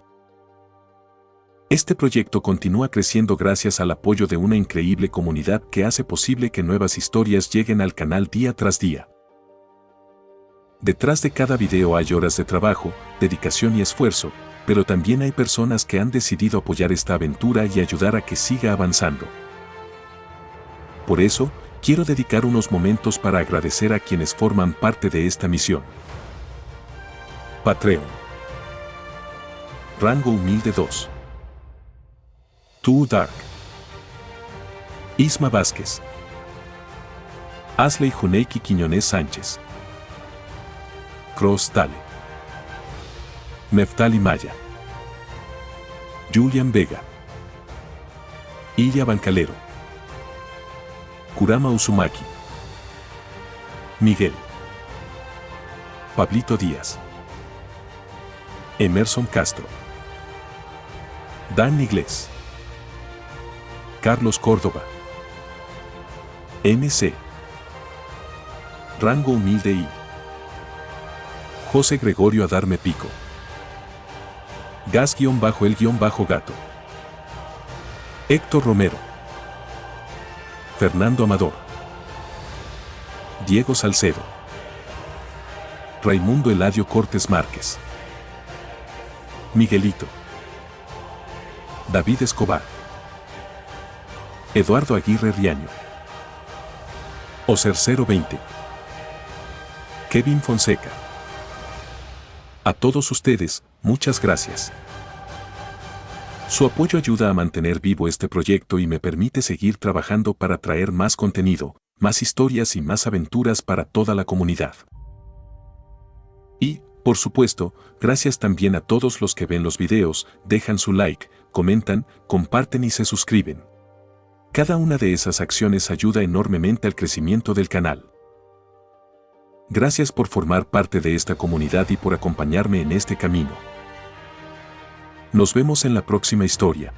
Este proyecto continúa creciendo gracias al apoyo de una increíble comunidad que hace posible que nuevas historias lleguen al canal día tras día. Detrás de cada video hay horas de trabajo, dedicación y esfuerzo, pero también hay personas que han decidido apoyar esta aventura y ayudar a que siga avanzando. Por eso, quiero dedicar unos momentos para agradecer a quienes forman parte de esta misión. Patreon. Rango humilde 2. Too Dark. Isma Vázquez. Asley Juneiki Quiñones Sánchez. Cross Dale. Neftali Maya. Julian Vega. Ilya Bancalero. Kurama Uzumaki. Miguel. Pablito Díaz, Emerson Castro, Dan Iglés, Carlos Córdoba, MC, Rango Humilde y José Gregorio Adarme Pico, Gas-el-gato, Héctor Romero, Fernando Amador, Diego Salcedo, Raimundo Eladio Cortés Márquez, Miguelito, David Escobar, Eduardo Aguirre Riaño, Ocercero 20, Kevin Fonseca. A todos ustedes, muchas gracias. Su apoyo ayuda a mantener vivo este proyecto y me permite seguir trabajando para traer más contenido, más historias y más aventuras para toda la comunidad. Y, por supuesto, gracias también a todos los que ven los videos, dejan su like, comentan, comparten y se suscriben. Cada una de esas acciones ayuda enormemente al crecimiento del canal. Gracias por formar parte de esta comunidad y por acompañarme en este camino. Nos vemos en la próxima historia.